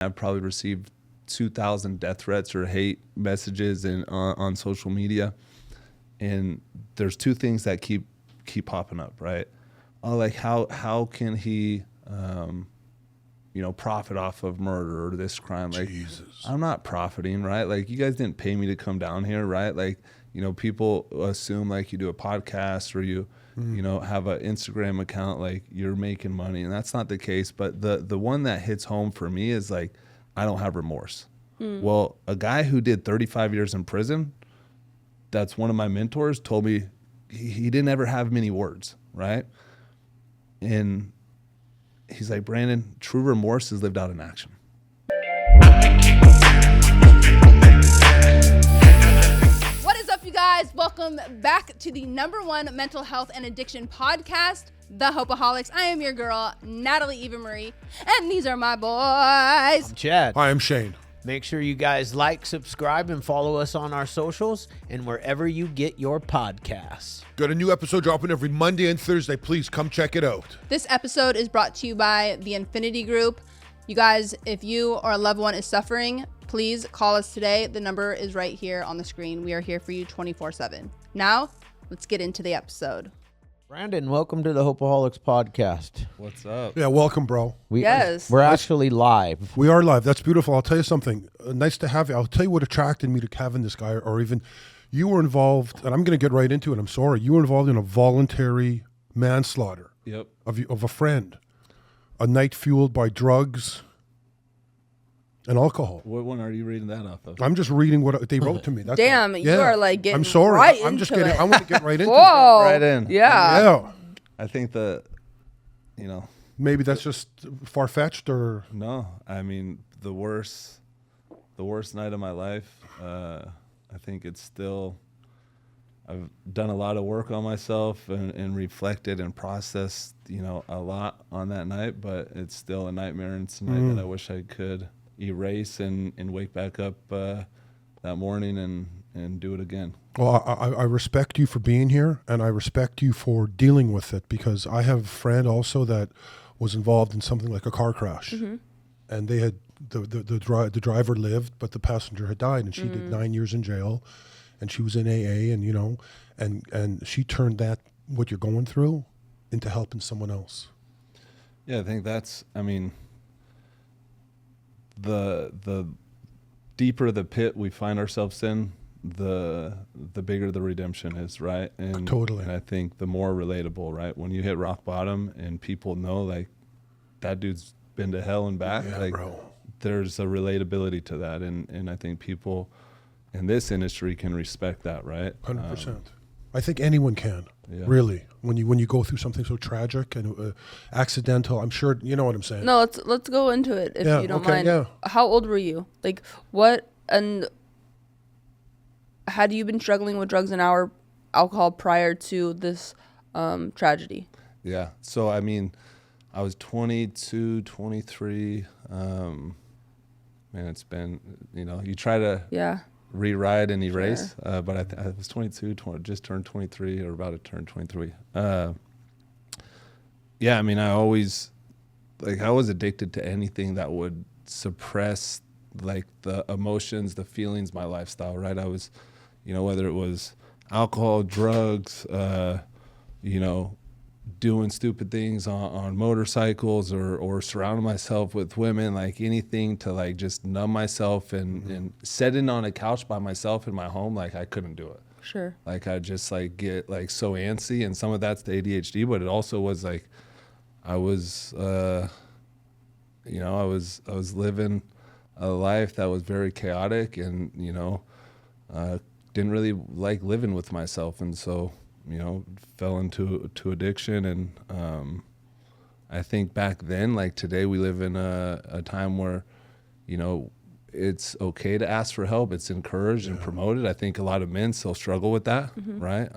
I've probably received 2,000 death threats or hate messages on social media. And there's two things that keep popping up, right? Oh, like how can he, profit off of murder or this crime? Like, Jesus. I'm not profiting, right? Like, you guys didn't pay me to come down here, right? Like, people assume like you do a podcast or you have an Instagram account, like you're making money, and that's not the case. But the one that hits home for me is like, I don't have remorse. Well, a guy who did 35 years in prison, that's one of my mentors, told me he didn't ever have many words, right? And he's like, Branden, true remorse is lived out in action. What is up, you guys? Welcome back to the #1 mental health and addiction podcast, the Hopeaholics. I am your girl, Natalie Eva Marie, and these are my boys. I'm Chad. Hi, I'm Shane. Make sure you guys like, subscribe, and follow us on our socials and wherever you get your podcasts. Got a new episode dropping every Monday and Thursday. Please come check it out. This episode is brought to you by the Infinity Group. You guys, if you or a loved one is suffering, please call us today. The number is right here on the screen. We are here for you 24/7. Now, let's get into the episode. Branden, welcome to the Hopeaholics Podcast. What's up? Yeah, welcome, bro. Yes. We're actually live. We are live. That's beautiful. I'll tell you something. Nice to have you. I'll tell you what attracted me to having this guy, or even you were involved, and I'm going to get right into it. I'm sorry. You were involved in a voluntary manslaughter of a friend. A night fueled by drugs and alcohol. What one are you reading that off of? I'm just reading what they wrote to me. That's Damn, you are like getting I'm sorry. right I'm just into getting. it. I want to get right into Whoa. Right in. Yeah. Yeah. I think Maybe that's just far-fetched, or no, I mean, the worst night of my life. I think it's still, I've done a lot of work on myself and reflected and processed, a lot on that night, but it's still a nightmare, and it's a night that I wish I could erase and wake back up that morning and do it again. Well, I respect you for being here, and I respect you for dealing with it, because I have a friend also that was involved in something like a car crash, and they had the driver lived, but the passenger had died, and she did 9 years in jail, and she was in AA, and and she turned that, what you're going through, into helping someone else. Yeah, I think that's, the deeper the pit we find ourselves in, the bigger the redemption is, right? And Totally. And I think the more relatable, right? When you hit rock bottom and people know, like, that dude's been to hell and back, Yeah, like, bro. there's a relatability to that, and I think people in this industry can respect that, right? 100%. I think anyone can, Yeah. really. When you go through something so tragic and accidental, I'm sure you know what I'm saying. No, let's go into it if you don't mind. Yeah. How old were you? Like, what, and had you been struggling with drugs and alcohol prior to this tragedy? Yeah. So, I was 22, 23. Man, it's been, you try to rewrite and erase, but I was 22, just turned 23, or about to turn 23. I always, I was addicted to anything that would suppress, like, the emotions, the feelings, my lifestyle, right? I was, whether it was alcohol, drugs, doing stupid things on motorcycles, or surrounding myself with women, like anything to, like, just numb myself, and sitting on a couch by myself in my home, like, I couldn't do it. Sure. Like, I just, like, get, like, so antsy, and some of that's the ADHD, but it also was like I was I was living a life that was very chaotic, and didn't really like living with myself, and so fell into addiction. And I think back then, like today, we live in a time where it's okay to ask for help. It's encouraged and promoted. I think a lot of men still struggle with that, right?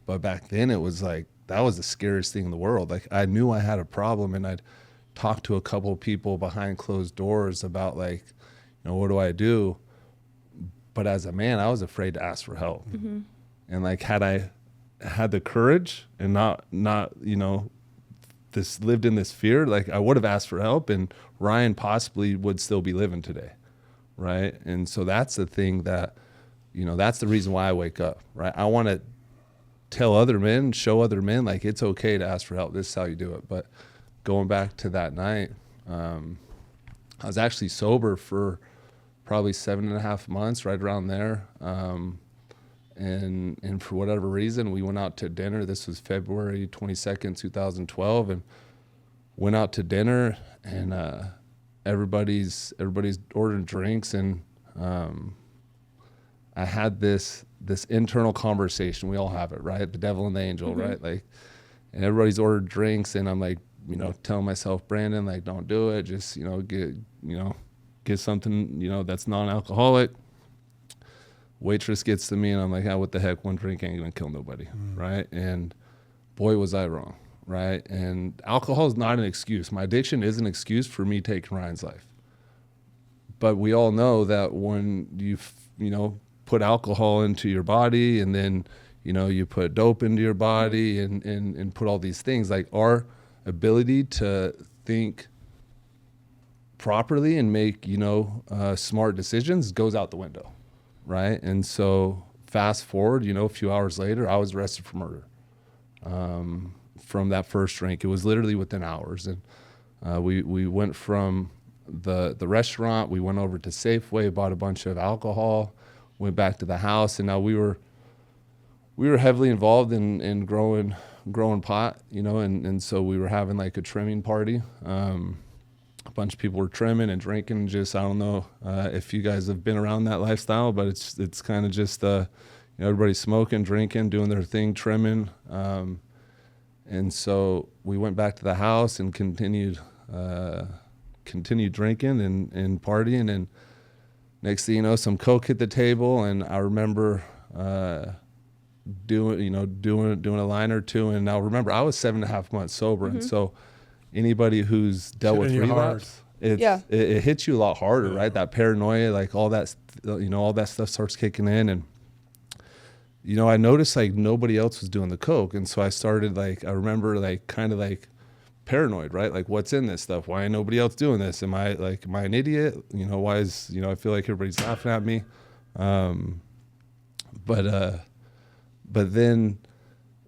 But back then, it was like, that was the scariest thing in the world. Like, I knew I had a problem, and I'd talk to a couple of people behind closed doors about, like, what do I do? But as a man, I was afraid to ask for help. And, like, had I had the courage and not lived in this fear, like I would have asked for help, and Ryan possibly would still be living today, right? And so that's the thing that, you know, that's the reason why I wake up, right? I want to tell other men, show other men, like it's okay to ask for help. This is how you do it. But going back to that night, I was actually sober for probably 7.5 months, right around there. And for whatever reason, we went out to dinner. This was February 22nd, 2012, and went out to dinner, and everybody's ordering drinks, and I had this internal conversation. We all have it, right? The devil and the angel, right? Like, and everybody's ordered drinks, and I'm like, you know, telling myself, Branden, like, don't do it. Just, you know, get something, you know, that's non-alcoholic. Waitress gets to me, and I'm like, what the heck? One drink ain't gonna kill nobody, right? And boy, was I wrong, right? And alcohol is not an excuse. My addiction is an excuse for me taking Ryan's life. But we all know that when you know, put alcohol into your body, and then, you know, you put dope into your body, and put all these things, like our ability to think properly and make, you know, smart decisions goes out the window. Right. And so fast forward, you know, a few hours later, I was arrested for murder from that first drink. It was literally within hours. And we went from the restaurant, we went over to Safeway, bought a bunch of alcohol, went back to the house. And now we were heavily involved in growing pot, you know, and so we were having like a trimming party. A bunch of people were trimming and drinking. Just, I don't know if you guys have been around that lifestyle, but it's kind of just, you know, everybody's smoking, drinking, doing their thing, trimming. And so we went back to the house and continued drinking and partying. And next thing you know, some Coke hit the table, and I remember doing a line or two. And now remember, I was 7.5 months sober, and so anybody who's dealt with relapse, it hits you a lot harder, right? That paranoia, like all that, you know, all that stuff starts kicking in. And, you know, I noticed like nobody else was doing the Coke. And so I started, like, I remember like kind of like paranoid, right? Like, what's in this stuff? Why ain't nobody else doing this? Am I an idiot? You know, why is, you know, I feel like everybody's laughing at me. But then,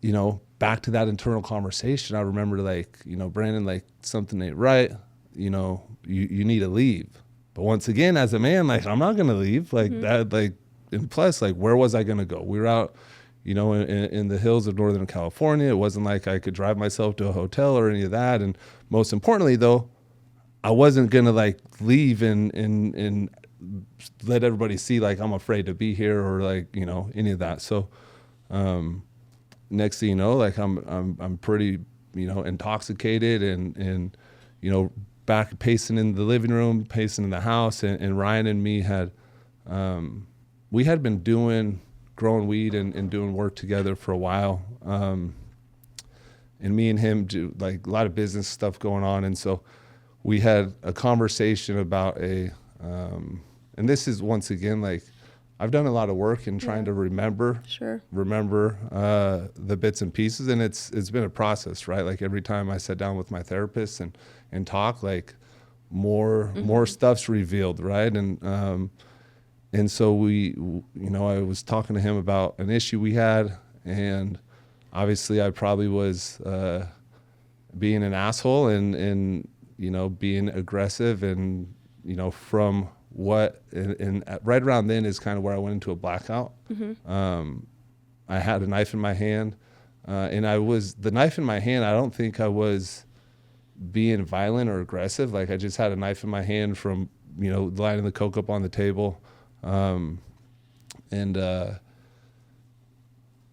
you know, back to that internal conversation, I remember, like, you know, Branden, like, something ain't right, you know, you need to leave. But once again, as a man, like, I'm not going to leave, like that, like, and plus, like, where was I going to go? We were out, you know, in the hills of Northern California. It wasn't like I could drive myself to a hotel or any of that. And most importantly, though, I wasn't going to, like, leave and let everybody see, like, I'm afraid to be here, or, like, you know, any of that. So, next thing you know, like, I'm pretty, you know, intoxicated and, you know, back pacing in the living room, pacing in the house. And Ryan and me had, we had been growing weed and doing work together for a while. And me and him do, like, a lot of business stuff going on. And so we had a conversation about and this is, once again, like, I've done a lot of work in trying to remember the bits and pieces, and it's been a process, right? Like, every time I sat down with my therapist and talk, like, more stuff's revealed, right? And so you know, I was talking to him about an issue we had, and obviously I probably was being an asshole and you know, being aggressive, and, you know, from what, and right around then is kind of where I went into a blackout. I had a knife in my hand, and the knife in my hand, I don't think I was being violent or aggressive. Like, I just had a knife in my hand from, you know, lining the Coke up on the table. And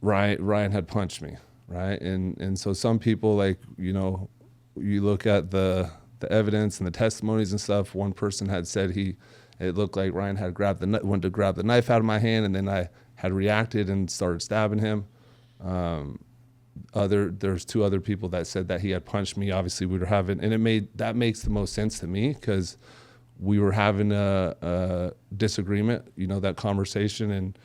Ryan had punched me, right? And so some people, like, you know, you look at the evidence and the testimonies and stuff. One person had said it looked like Ryan had went to grab the knife out of my hand, and then I had reacted and started stabbing him. There's 2 other people that said that he had punched me. Obviously, we were having, and that makes the most sense to me, because we were having a disagreement, you know, that conversation,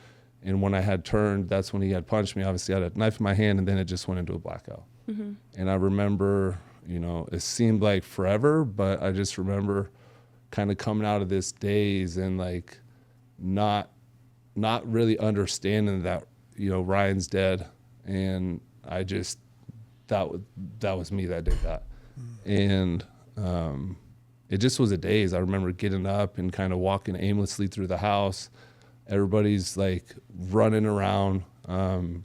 and when I had turned, that's when he had punched me. Obviously, I had a knife in my hand, and then it just went into a blackout. And I remember you know, it seemed like forever, but I just remember kind of coming out of this daze and like not really understanding that, you know, Ryan's dead. And I just, that was me that did that. And it just was a daze. I remember getting up and kind of walking aimlessly through the house. Everybody's like running around. And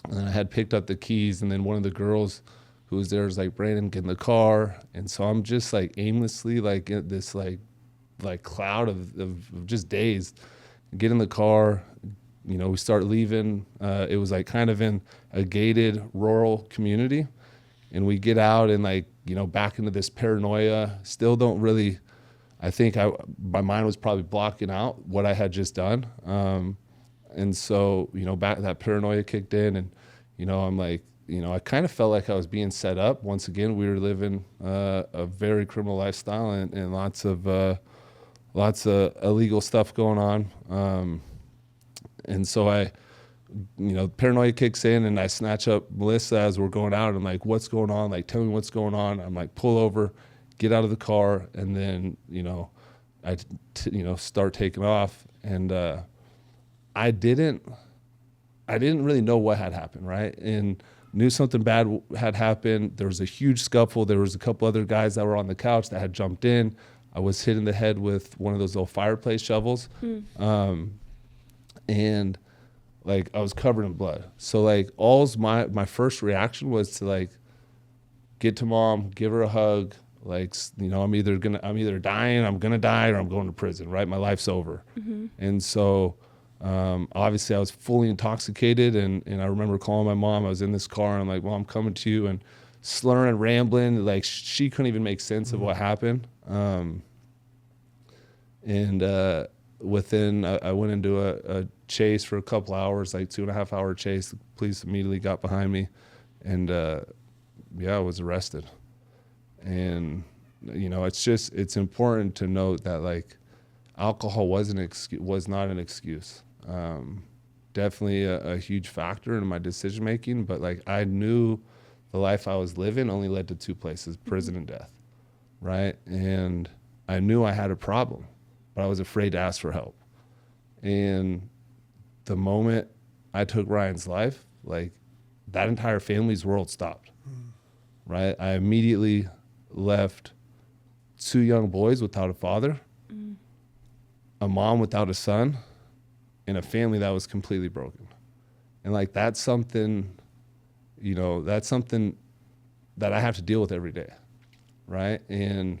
then I had picked up the keys, and then one of the girls who was there was like, Branden, get in the car. And so I'm just like aimlessly like in this like cloud of just dazed. Get in the car, you know, we start leaving. It was like kind of in a gated rural community. And we get out and like, you know, back into this paranoia. Still don't really, I think my mind was probably blocking out what I had just done. And so, you know, back that paranoia kicked in, and, you know, I'm like, you know, I kind of felt like I was being set up. Once again, we were living a very criminal lifestyle and lots of illegal stuff going on. And so you know, paranoia kicks in, and I snatch up Melissa as we're going out. I'm like, what's going on? Like, tell me what's going on. I'm like, pull over, get out of the car. And then, you know, I start taking off. And I didn't really know what had happened, right? And knew something bad had happened. There was a huge scuffle. There was a couple other guys that were on the couch that had jumped in. I was hit in the head with one of those little fireplace shovels. And like I was covered in blood. So like my first reaction was to like get to mom, give her a hug. Like, you know, I'm either dying, I'm gonna die, or I'm going to prison, right? My life's over. And so obviously I was fully intoxicated, and I remember calling my mom. I was in this car, and I'm like, well, I'm coming to you, and slurring and rambling. Like she couldn't even make sense of what happened. Within, I went into a chase for a couple hours, like 2.5 hour chase. The police immediately got behind me, and I was arrested. And, you know, it's important to note that like alcohol was not an excuse. Definitely a huge factor in my decision making, but like I knew the life I was living only led to two places, prison and death, right? And I knew I had a problem, but I was afraid to ask for help. And the moment I took Ryan's life, like that entire family's world stopped, right? I immediately left 2 young boys without a father, a mom without a son, and a family that was completely broken. And like that's something, you know, that's something that I have to deal with every day, right? And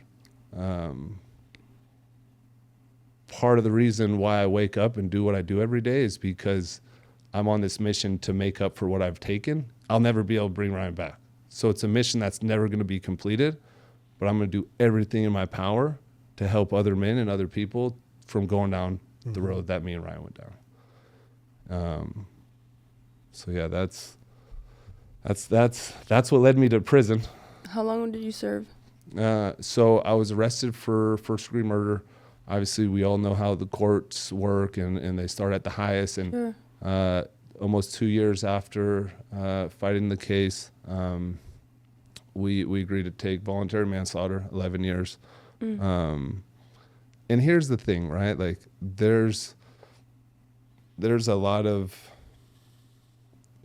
part of the reason why I wake up and do what I do every day is because I'm on this mission to make up for what I've taken. I'll never be able to bring Ryan back. So it's a mission that's never going to be completed, but I'm going to do everything in my power to help other men and other people from going down the road that me and Ryan went down. So yeah, that's what led me to prison. How long did you serve? So I was arrested for first degree murder. Obviously, we all know how the courts work, and they start at the highest. And almost 2 years after fighting the case, we agreed to take voluntary manslaughter, 11 years. And here's the thing, right? Like there's a lot of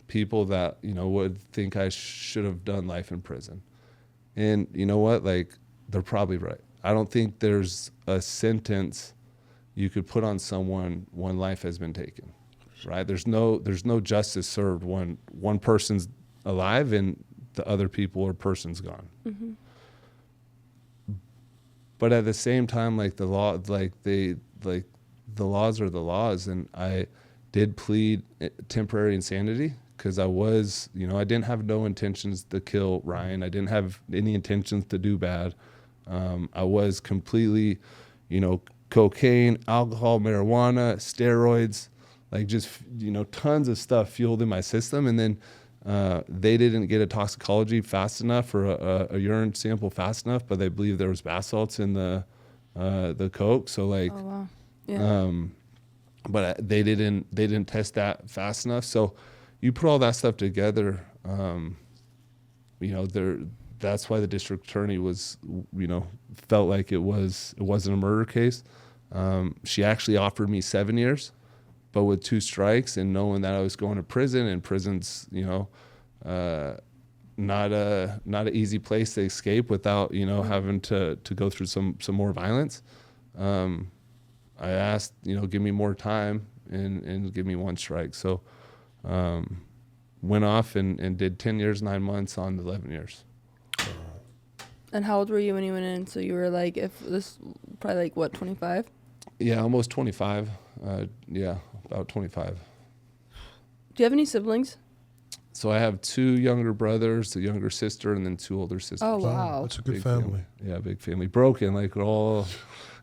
people that, you know, would think I should have done life in prison. And you know what? Like they're probably right. I don't think there's a sentence you could put on someone when life has been taken, right? There's no justice served when one person's alive and the other people or person's gone. But at the same time, like the law, the laws are the laws, and I did plead temporary insanity because I was, you know, I didn't have no intentions to kill Ryan. I didn't have any intentions to do bad. I was completely, you know, cocaine, alcohol, marijuana, steroids, like just, you know, tons of stuff fueled in my system. And then they didn't get a toxicology fast enough or a urine sample fast enough, but they believe there was bath salts in the coke. So like, oh, wow. Yeah. But they didn't test that fast enough. So you put all that stuff together, you know, that's why the district attorney was, felt like it wasn't a murder case. She actually offered me 7 years, but with 2 strikes, and knowing that I was going to prison, and prison's, not an easy place to escape without, having to go through some more violence. I asked, give me more time and give me 1 strike. So, went off and did 10 years, 9 months on the 11 years. And how old were you when you went in? So you were like, probably like what, 25? Yeah, almost 25. About 25. Do you have any siblings? So I have 2 younger brothers, a younger sister, and then 2 older sisters. Oh, wow. That's a good Big family. Yeah, big family. Broken, like all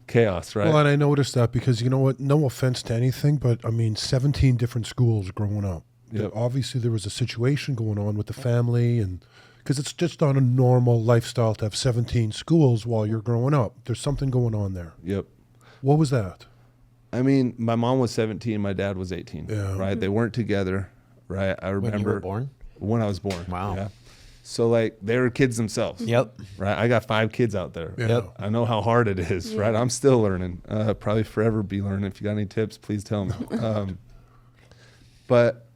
chaos, right? Well, and I noticed that because, you know what, no offense to anything, but I mean, 17 different schools growing up. Yep. Obviously, there was a situation going on with the family, and because it's just not a normal lifestyle to have 17 schools while you're growing up. There's something going on there. Yep. What was that? I mean, my mom was 17, my dad was 18, right? They weren't together, right? I remember. When you were born? When I was born. Wow. Yeah. So, like, they were kids themselves. Yep. Right? I got 5 kids out there. Yeah. Yep. I know how hard it is, right? I'm still learning. Probably forever be learning. If you got any tips, please tell me. But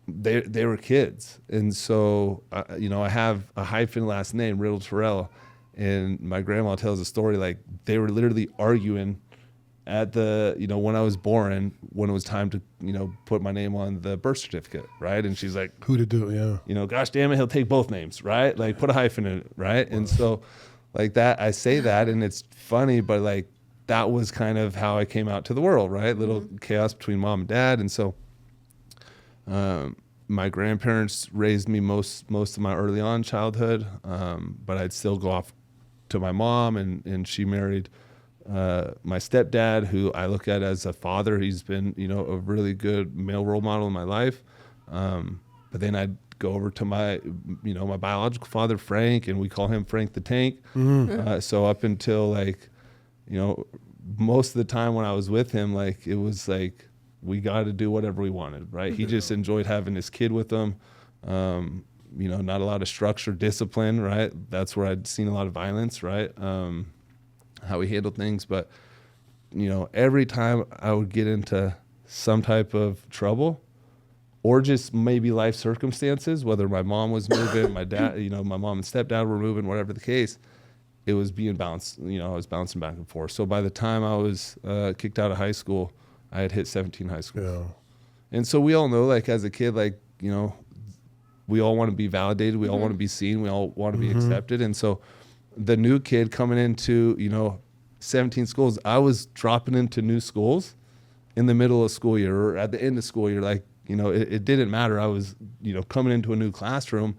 they were kids. And so, I have a hyphen last name, Branden Terrell. And my grandma tells a story, like, they were literally arguing at the, when I was born, when it was time to, put my name on the birth certificate, right? And she's like, Who to do, yeah. Gosh damn it, he'll take both names, right? Like, put a hyphen in it, right? Wow. And so, like that, I say that, and it's funny, but like, that was kind of how I came out to the world, right? Little chaos between mom and dad. And so, my grandparents raised me most of my early on childhood, but I'd still go off to my mom, and she married my stepdad, who I look at as a father. He's been, a really good male role model in my life. But then I'd go over to my, my biological father, Frank, and we call him Frank the Tank. So up until like, most of the time when I was with him, like, it was like, we got to do whatever we wanted, right? He just enjoyed having his kid with him. Not a lot of structure, discipline, right? That's where I'd seen a lot of violence, right? How he handled things. But, every time I would get into some type of trouble or just maybe life circumstances, whether my mom was moving, my dad, my mom and stepdad were moving, whatever the case, it was being bounced, I was bouncing back and forth. So by the time I was kicked out of high school, I had hit 17 high schools. Yeah. And so we all know, like, as a kid, like, we all want to be validated. We all want to be seen. We all want to be accepted. And so the new kid coming into, 17 schools, I was dropping into new schools in the middle of school year or at the end of school year. Like, it didn't matter. I was, coming into a new classroom,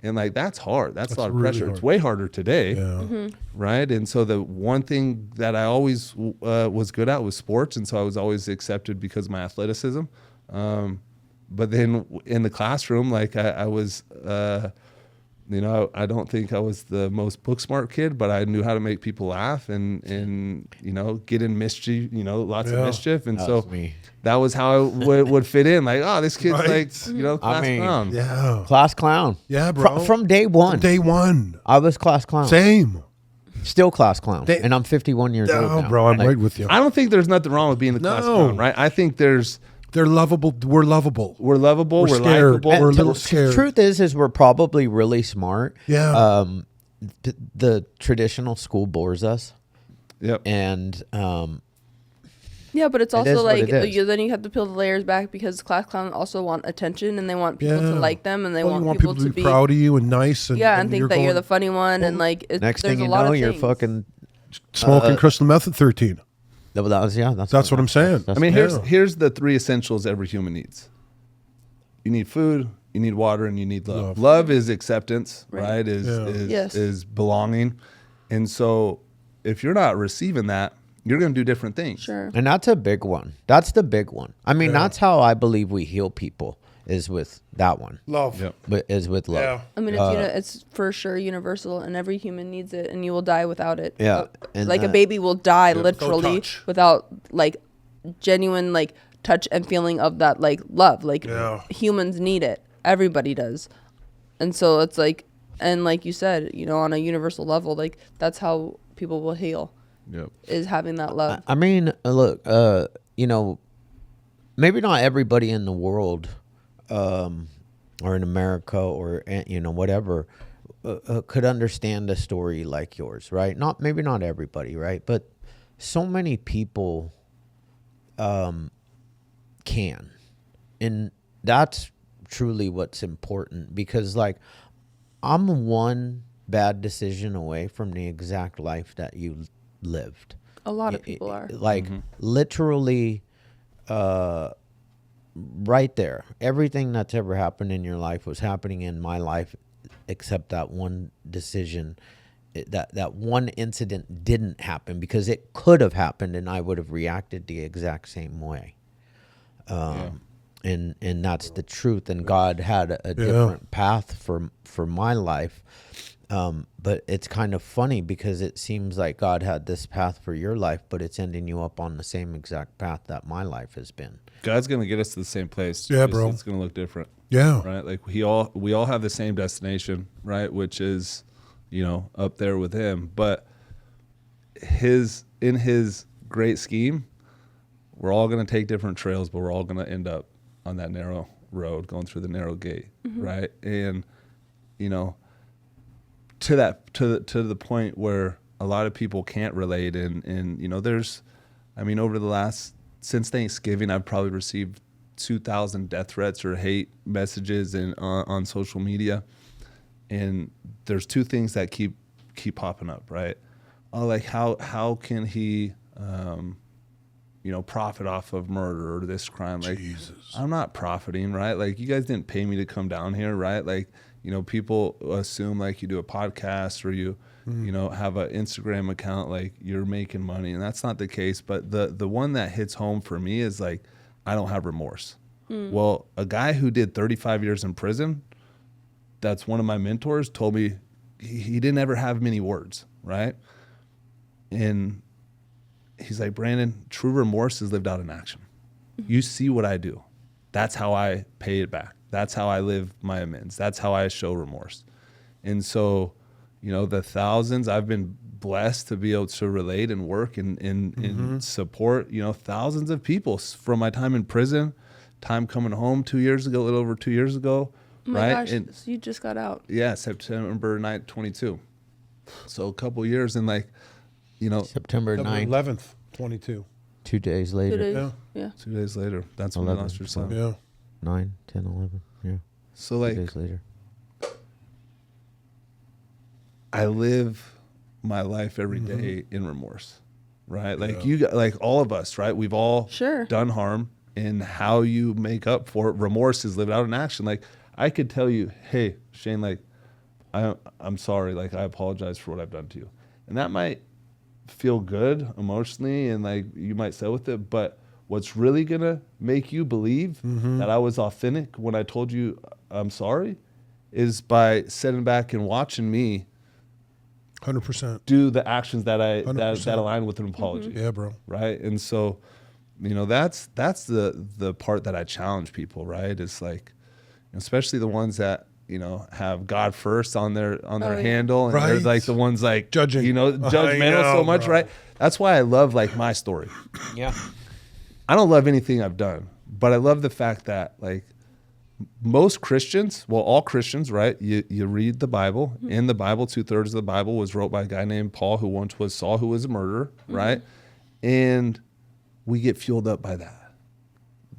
and like, that's hard. That's a lot of really pressure. Hard. It's way harder today. Yeah. Right. And so the one thing that I always was good at was sports. And so I was always accepted because of my athleticism. But then in the classroom, like I was, I don't think I was the most book smart kid, but I knew how to make people laugh and get in mischief, lots of mischief. And so that was how I would fit in. Like, oh, this kid's like, class clown. Yeah. Class clown. Yeah, bro. From day one. From day one. I was class clown. Same. Still class clown. And I'm 51 years old now. Bro, I'm right with you. I don't think there's nothing wrong with being the class clown, right? I think they're lovable. We're lovable. We're scared. We're a little scared. The truth is we're probably really smart. Yeah. The traditional school bores us. Yep. And yeah, but it's also like then you have to peel the layers back because class clowns also want attention and they want people to like them and they want people to be proud of you and nice and and think that you're the funny one and like next thing you know you're fucking smoking crystal meth at 13. That's what I'm saying. I mean, here's the 3 essentials every human needs. You need food, you need water, and you need love. Love is acceptance, right? Is belonging. And so if you're not receiving that, you're going to do different things. Sure. And that's a big one. That's the big one. I mean, that's how I believe we heal people is with that one. Love. Yep. But is with love. Yeah. I mean, it's for sure universal, and every human needs it, and you will die without it. Yeah. Like a baby will die literally without like genuine like touch and feeling of that like love. Like humans need it. Everybody does. And so it's like And like you said, you know, on a universal level, like that's how people will heal. Yep. Is having that love. I mean, look, you know, maybe not everybody in the world, or in America, or you know, whatever, could understand a story like yours, right? Maybe not everybody, right? But so many people can, and that's truly what's important, because like I'm one bad decision away from the exact life that you lived. A lot of people are. Like literally right there. Everything that's ever happened in your life was happening in my life, except that one decision. That one incident didn't happen, because it could have happened and I would have reacted the exact same way. And that's the truth. And God had a different path for my life. But it's kind of funny, because it seems like God had this path for your life, but it's ending you up on the same exact path that my life has been. God's going to get us to the same place. Yeah, Just bro. It's going to look different. Yeah. Right? Like we all have the same destination, right? Which is, you know, up there with him. But in his great scheme, we're all going to take different trails, but we're all going to end up on that narrow road, going through the narrow gate, right? And, you know, to the point where a lot of people can't relate, and you know, since Thanksgiving, I've probably received 2,000 death threats or hate messages on social media, and there's two things that keep popping up, right? Oh, like how can he you know, profit off of murder or this crime? Like, Jesus. I'm not profiting, right? Like, you guys didn't pay me to come down here, right? Like, you know, people assume like you do a podcast or you know, have an Instagram account, like you're making money, and that's not the case. But the one that hits home for me is like, I don't have remorse. Well, a guy who did 35 years in prison, that's one of my mentors, told me he didn't ever have many words, right? And he's like, Branden, true remorse is lived out in action. You see what I do. That's how I pay it back. That's how I live my amends. That's how I show remorse. And so, you know, the thousands, I've been blessed to be able to relate and work and support, you know, thousands of people from my time in prison, time coming home 2 years ago, a little over 2 years ago. Oh my right? gosh, And so you just got out. yeah, September 9th, 22. So a couple years, and like, you know, September 9th, 11th, 22. 2 days 2 later. days. Yeah. Yeah. 2 days later, that's when you 11, lost your son. Yeah. 9, 10, 11. Yeah. So 2 like, days later. I live my life every day in remorse, right? Like Yeah. like all of us, right? We've all Sure. done harm, and how you make up for it, remorse is lived out in action. Like I could tell you, hey, Shane, like I'm sorry, like I apologize for what I've done to you. And that might feel good emotionally, and like you might settle with it, but what's really gonna make you believe that I was authentic when I told you I'm sorry is by sitting back and watching me 100%. do the actions that that 100%. align with an apology. Yeah, bro. Right. And so, you know, that's the part that I challenge people, right? It's like, especially the ones that, you know, have God first on their yeah. handle, and they're Right. like the ones like Judging. you know, judgmental know, so much, bro. right? That's why I love like my story. Yeah. I don't love anything I've done, but I love the fact that like most Christians, well, all Christians, right? You read the Bible. In the Bible, 2/3 of the Bible was wrote by a guy named Paul, who once was Saul, who was a murderer, right? And we get fueled up by that.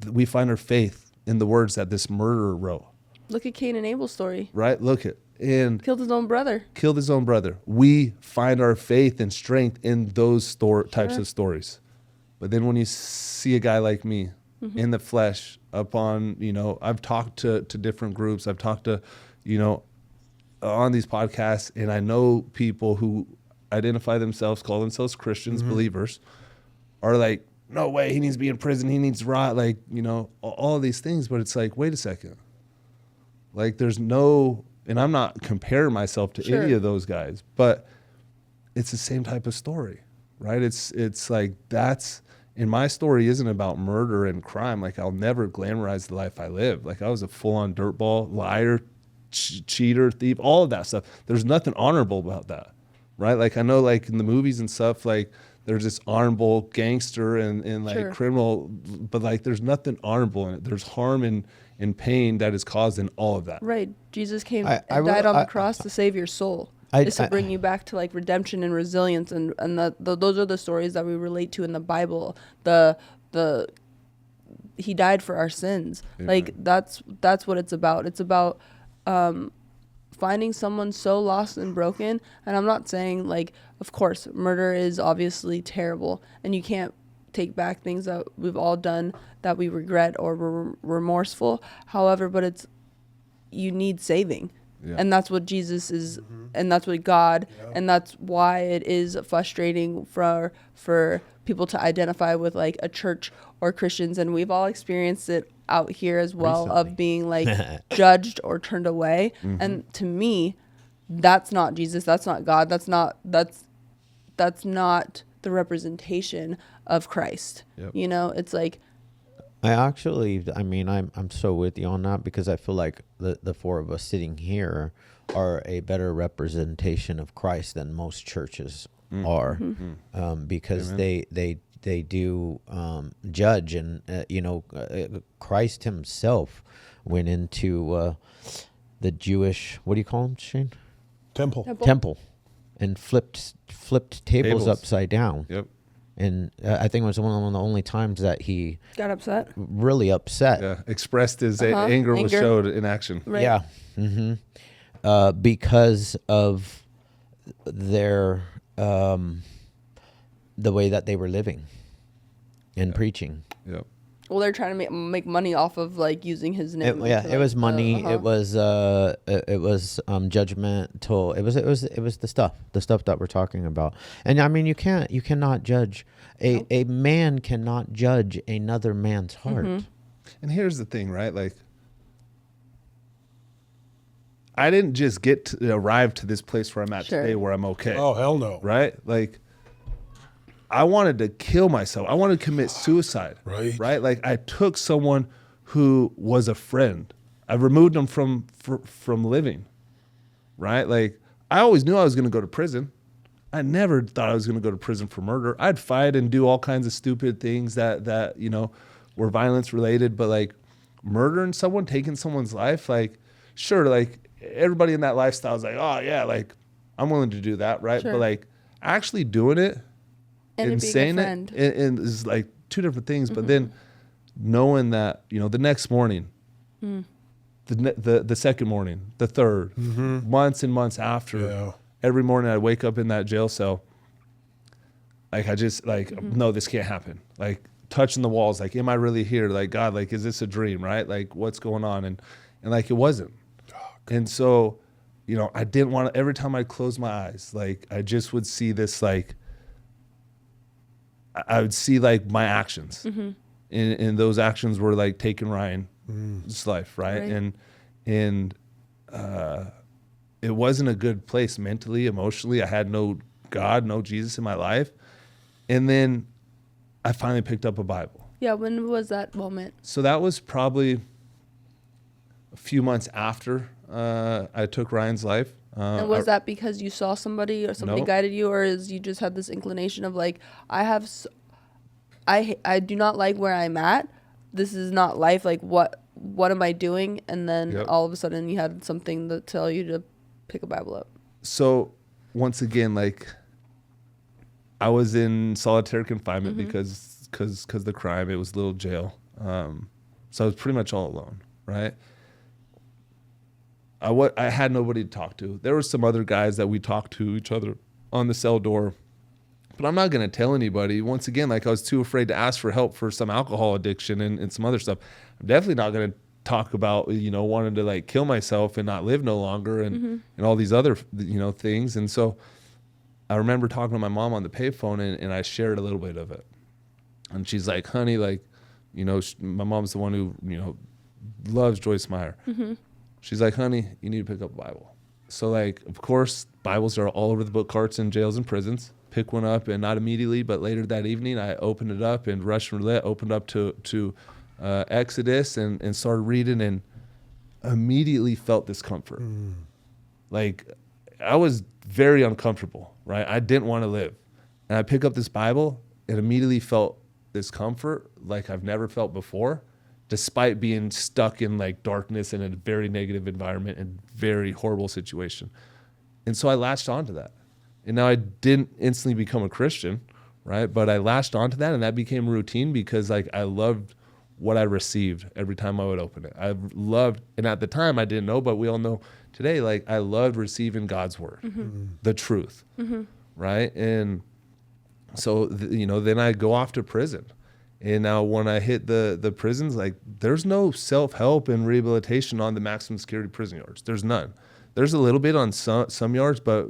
We find our faith in the words that this murderer wrote, Look at Cain and Abel's story. right? Look at, and Killed his own brother. killed his own brother. We find our faith and strength in those types of stories. But then when you see a guy like me in the flesh up on, you know, I've talked to different groups. I've talked to, you know, on these podcasts, and I know people who identify themselves, call themselves Christians, believers, are like, no way, he needs to be in prison. He needs rot, like, you know, all of these things. But it's like, wait a second. Like there's no, and I'm not comparing myself to Sure. any of those guys, but it's the same type of story, right? It's like and my story isn't about murder and crime. Like I'll never glamorize the life I lived. Like I was a full-on dirtball, liar, cheater, thief, all of that stuff. There's nothing honorable about that, right? Like I know like in the movies and stuff, like there's this honorable gangster and like Sure. criminal, but like there's nothing honorable in it. There's harm and pain that is caused in all of that. Right. Jesus came I and will- died on the I- cross to save your soul. I- Is to I- bring you back to like redemption and resilience, and those are the stories that we relate to in the Bible. The he died for our sins. Amen. Like that's what it's about. It's about finding someone so lost and broken. And I'm not saying like, of course, murder is obviously terrible, and you can't take back things that we've all done that we regret or we're remorseful. However, but you need saving. Yeah. And that's what Jesus is, and that's what God, and that's why it is frustrating for people to identify with like a church or Christians, and we've all experienced it out here as well Recently. of being like judged or turned away. And to me, that's not Jesus. That's not God. That's not the representation of Christ. Yep. You know, it's like I mean, I'm so with you on that, because I feel like the four of us sitting here are a better representation of Christ than most churches are, because Amen. they do judge, and Christ himself went into the Jewish, what do you call them, Shane? Temple. Temple, and flipped tables Tables. upside down. Yep. And I think it was one of the only times that he got upset. really upset. Yeah. Expressed his Uh-huh. anger was Anger. showed in action. Right. Yeah. Because of their the way that they were living and preaching. Yep. Well, they're trying to make money off of like using his name. It was money. It was judgmental. It was the stuff that we're talking about. And I mean, you cannot judge a man cannot judge another man's heart. And here's the thing, right? Like, I didn't just arrive to this place where I'm at Sure. today, where I'm okay. Oh, hell no. Right? Like, I wanted to kill myself. I wanted to commit suicide. Right. Right? Like, I took someone who was a friend. I removed them from living. Right? Like, I always knew I was going to go to prison. I never thought I was going to go to prison for murder. I'd fight and do all kinds of stupid things that were violence related, but like murdering someone, taking someone's life, like, sure, like everybody in that lifestyle is like, oh yeah, like I'm willing to do that, right? Sure. But like actually doing it And and it being a saying it friend. and is like two different things. But then knowing that, the next morning, the second morning, the third, months and months after, Yeah. every morning I wake up in that jail cell. Like I just like, no, this can't happen. Like touching the walls, like, am I really here? Like, God, like, is this a dream? Right? Like, what's going on? And like, it wasn't. And so, I didn't want to, every time I'd close my eyes, like, I just would see this, like, I would see like my actions. And those actions were like taking Ryan's life. Right. Right. And it wasn't a good place mentally, emotionally. I had no God, no Jesus in my life. And then I finally picked up a Bible. Yeah. When was that moment? So that was probably a few months after I took Ryan's life. And was that because you saw somebody or somebody No. guided you, or is you just had this inclination of like, I do not like where I'm at. This is not life. Like, what am I doing? And then Yep. all of a sudden you had something to tell you to pick a Bible up. So once again, like I was in solitary confinement because the crime, it was a little jail. So I was pretty much all alone, right? I had nobody to talk to. There were some other guys that we talked to each other on the cell door, but I'm not going to tell anybody. Once again, like I was too afraid to ask for help for some alcohol addiction and some other stuff. I'm definitely not going to talk about, wanting to like kill myself and not live no longer and all these other, things. And so I remember talking to my mom on the payphone and I shared a little bit of it. And she's like, honey, like, my mom's the one who, loves Joyce Meyer. She's like, honey, you need to pick up a Bible. So like, of course, Bibles are all over the book carts in jails and prisons. Pick one up, and not immediately, but later that evening, I opened it up and Russian roulette opened up to Exodus and started reading. And immediately felt discomfort. Like I was very uncomfortable, right? I didn't want to live. And I pick up this Bible and immediately felt discomfort like I've never felt before, despite being stuck in like darkness in a very negative environment and very horrible situation. And so I latched onto that. And now I didn't instantly become a Christian, right? But I latched onto that, and that became routine because like I loved what I received every time I would open it. I loved, and at the time I didn't know, but we all know today, like I loved receiving God's word, the truth, right? And so, then I go off to prison. And now when I hit the prisons, like there's no self-help and rehabilitation on the maximum security prison yards. There's none. There's a little bit on some yards, but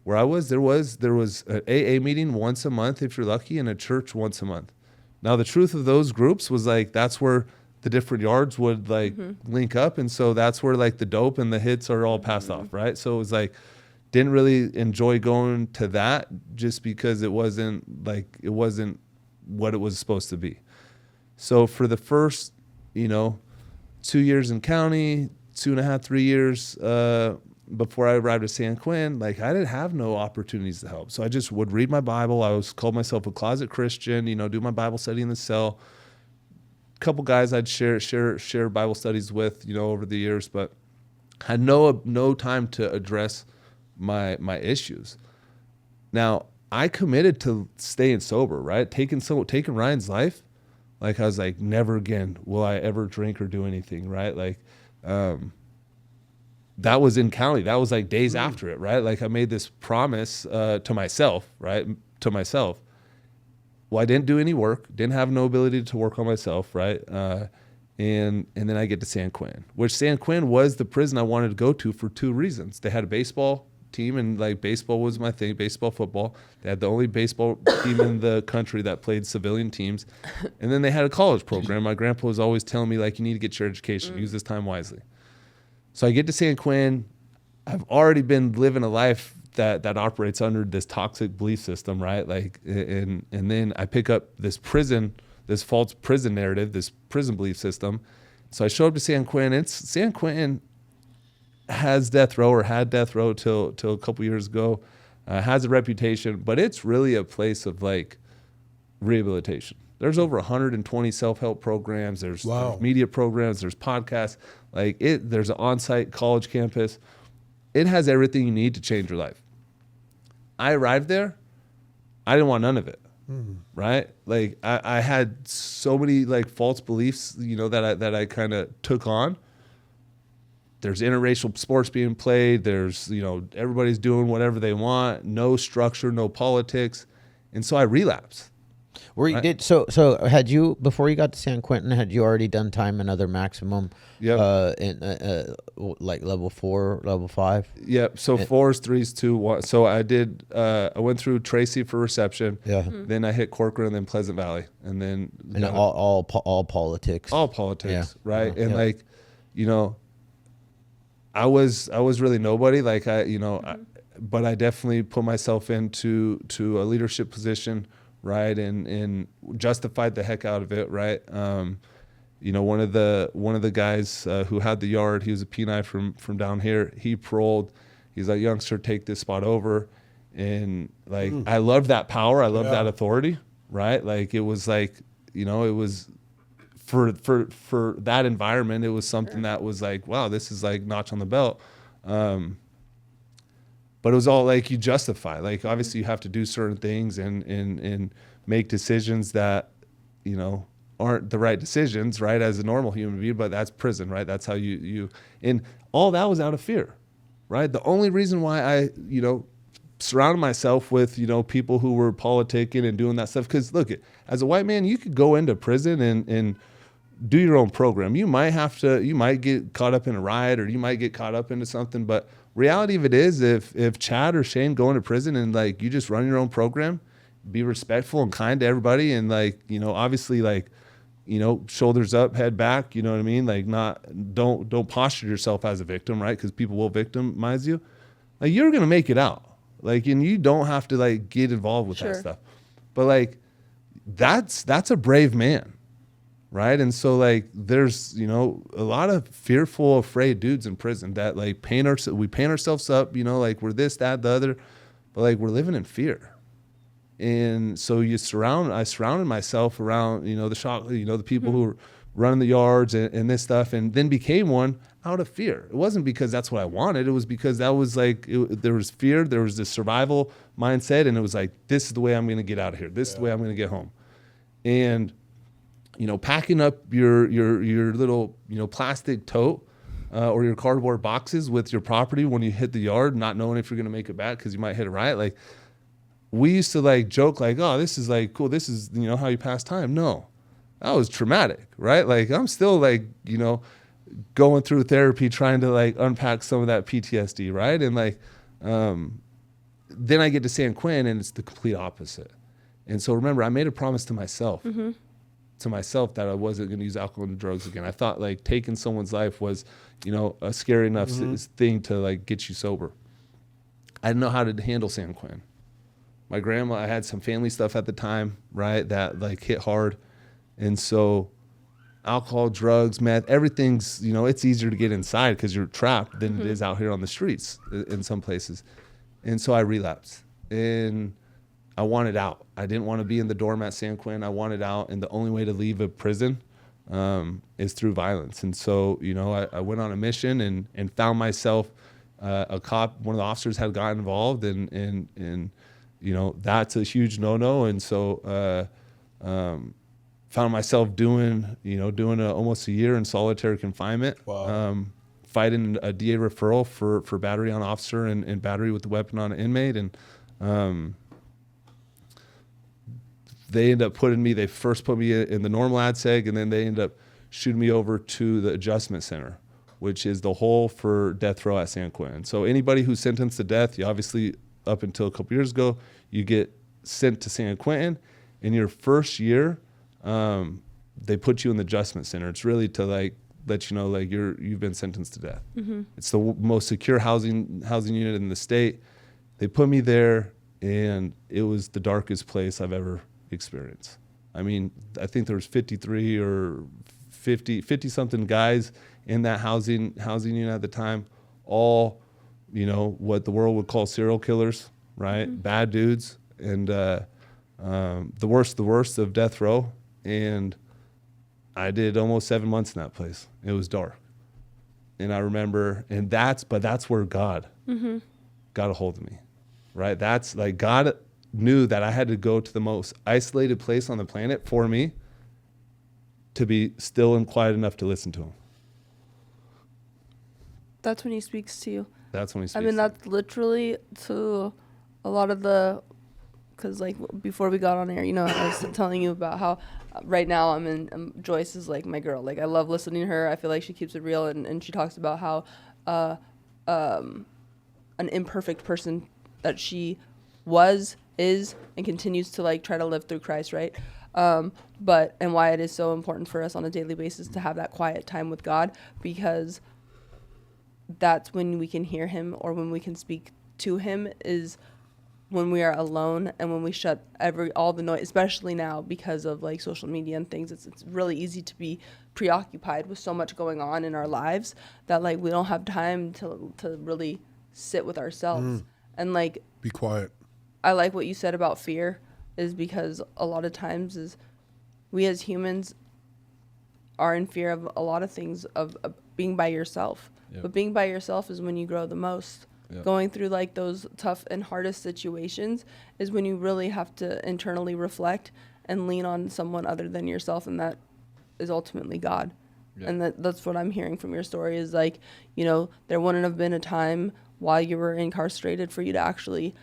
where I was, there was an AA meeting once a month if you're lucky, and a church once a month. Now the truth of those groups was like that's where the different yards would like link up, and so that's where like the dope and the hits are all passed off, right? So it was like didn't really enjoy going to that just because it wasn't what it was supposed to be. So for the first 2 years in county, 2.5, 3 years before I arrived at San Quentin, like I didn't have no opportunities to help. So I just would read my Bible. I called myself a closet Christian, do my Bible study in the cell. A couple guys I'd share Bible studies with, over the years, but had no time to address my issues. Now I committed to staying sober, right? Taking Ryan's life. Like I was like, never again will I ever drink or do anything, right? Like, that was in county. That was like days after it, right? Like I made this promise to myself, right? Well, I didn't do any work, didn't have no ability to work on myself, right? And then I get to San Quentin, which San Quentin was the prison I wanted to go to for 2 reasons. They had a baseball team, and like baseball was my thing, baseball, football. They had the only baseball team in the country that played civilian teams. And then they had a college program. My grandpa was always telling me like, you need to get your education, use this time wisely. So I get to San Quentin. I've already been living a life that operates under this toxic belief system, right? Like, and then I pick up this false prison narrative, this prison belief system. So I show up to San Quentin. San Quentin has death row, or had death row till a couple years ago, has a reputation, but it's really a place of like rehabilitation. There's over 120 self-help programs. There's media programs. There's podcasts. Like there's an on-site college campus. It has everything you need to change your life. I arrived there. I didn't want none of it. Right? Like I had so many like false beliefs, that I kind of took on. There's interracial sports being played. There's, everybody's doing whatever they want. No structure, no politics. And so I relapsed. So had you, before you got to San Quentin, had you already done time in other maximum? Yep. Like level 4, level 5? Yep. So 4s, 3s, 2, 1. So I did. I went through Tracy for reception. Yeah. Then I hit Corcoran, and then Pleasant Valley, and then all politics. All politics, right? And like, I was really nobody. Like but I definitely put myself into a leadership position. Right. And justified the heck out of it. Right. One of the guys who had the yard, he was a P9 from down here. He paroled. He's like, youngster, take this spot over. And like, I loved that power. I loved that authority. Right. Like it was like, it was for that environment. It was something that was like, wow, this is like notch on the belt. But it was all like you justify. Like obviously you have to do certain things and make decisions that, aren't the right decisions, right, as a normal human being, but that's prison, right? That's how you and all that was out of fear, right? The only reason why I, surrounded myself with, people who were politicking and doing that stuff, because look, as a white man, you could go into prison and do your own program. You might get caught up in a riot, or you might get caught up into something, but reality of it is if Chad or Shane go into prison and like you just run your own program, be respectful and kind to everybody, and like, obviously like, shoulders up, head back, you know what I mean? Like don't posture yourself as a victim, right? Because people will victimize you. Like you're going to make it out. Like, and you don't have to like get involved with that stuff. But like, that's a brave man, right? And so like there's, you know, a lot of fearful, afraid dudes in prison that like we paint ourselves up, you know, like we're this, that, the other, but like we're living in fear. And so I surrounded myself around, you know, the people who were running the yards and this stuff, and then became one out of fear. It wasn't because that's what I wanted. It was because that was like, there was fear, there was this survival mindset, and it was like, this is the way I'm going to get out of here. This is the way I'm going to get home. And, you know, packing up your little, you know, plastic tote or your cardboard boxes with your property when you hit the yard, not knowing if you're going to make it back because you might hit a riot. Like, we used to like joke like, oh, this is like cool. This is, you know, how you pass time. No, that was traumatic, right? Like I'm still like, you know, going through therapy, trying to like unpack some of that PTSD. Right. And like, then I get to San Quentin and it's the complete opposite. And so remember, I made a promise to myself, that I wasn't going to use alcohol and drugs again. I thought like taking someone's life was, you know, a scary enough thing to like get you sober. I didn't know how to handle San Quentin. My grandma, I had some family stuff at the time, right, that like hit hard. And so alcohol, drugs, meth, everything's, you know, it's easier to get inside because you're trapped than it is out here on the streets in some places. And so I relapsed and I wanted out. I didn't want to be in the dorm at San Quentin. I wanted out. And the only way to leave a prison is through violence. And so, you know, I went on a mission and found myself a cop, one of the officers had gotten involved and you know, that's a huge no-no. And so found myself doing almost a year in solitary confinement. Wow. Fighting a DA referral for battery on officer and battery with the weapon on an inmate. And they end up they first put me in the normal ad seg, and then they end up shooting me over to the adjustment center, which is the hole for death row at San Quentin. So anybody who's sentenced to death, you obviously, up until a couple years ago, you get sent to San Quentin. In your first year, they put you in the adjustment center. It's really to like let you know like you've been sentenced to death. It's the most secure housing unit in the state. They put me there, and it was the darkest place I've ever experienced. I mean, I think there was 53 or 50 something guys in that housing unit at the time, all, you know, what the world would call serial killers, right? Bad dudes, and the worst of death row. And I did almost 7 months in that place. It was dark. And I remember, and that's where God got a hold of me, right? That's like, God knew that I had to go to the most isolated place on the planet for me to be still and quiet enough to listen to him. That's when he speaks to you. That's when he speaks. I mean, that's literally to a lot of because like before we got on air, you know, I was telling you about how right now I'm in, Joyce is like my girl. Like I love listening to her. I feel like she keeps it real, and she talks about how an imperfect person that she is, and continues to like try to live through Christ, right? And why it is so important for us on a daily basis to have that quiet time with God, because that's when we can hear him, or when we can speak to him, is when we are alone and when we shut all the noise, especially now because of like social media and things. It's really easy to be preoccupied with so much going on in our lives that like we don't have time to really sit with ourselves and like Be quiet. I like what you said about fear, is because a lot of times is we as humans are in fear of a lot of things, of being by yourself. Yep. But being by yourself is when you grow the most. Yep. Going through like those tough and hardest situations is when you really have to internally reflect and lean on someone other than yourself, and that is ultimately God. Yep. And that's what I'm hearing from your story, is like, you know, there wouldn't have been a time while you were incarcerated for you to actually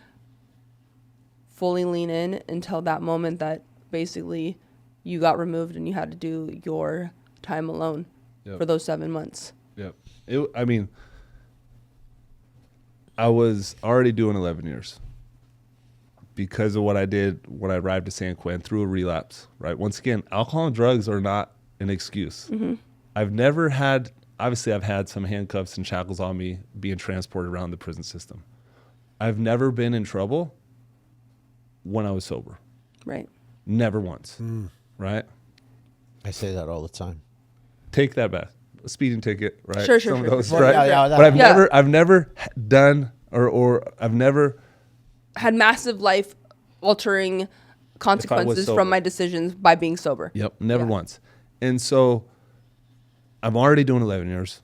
fully lean in until that moment that basically you got removed and you had to do your time alone for those 7 months. Yep. I mean, I was already doing 11 years because of what I did when I arrived at San Quentin through a relapse, right? Once again, alcohol and drugs are not an excuse. I've had some handcuffs and shackles on me being transported around the prison system. I've never been in trouble when I was sober. Right. Never once. Right? I say that all the time. Take that back. A speeding ticket, right? Sure. Some of those, Sure. right? Yeah, But Yeah. I've never done or I've never Had massive life altering consequences sober. from my decisions by being sober. never Yeah. once. And so I'm already doing 11 years.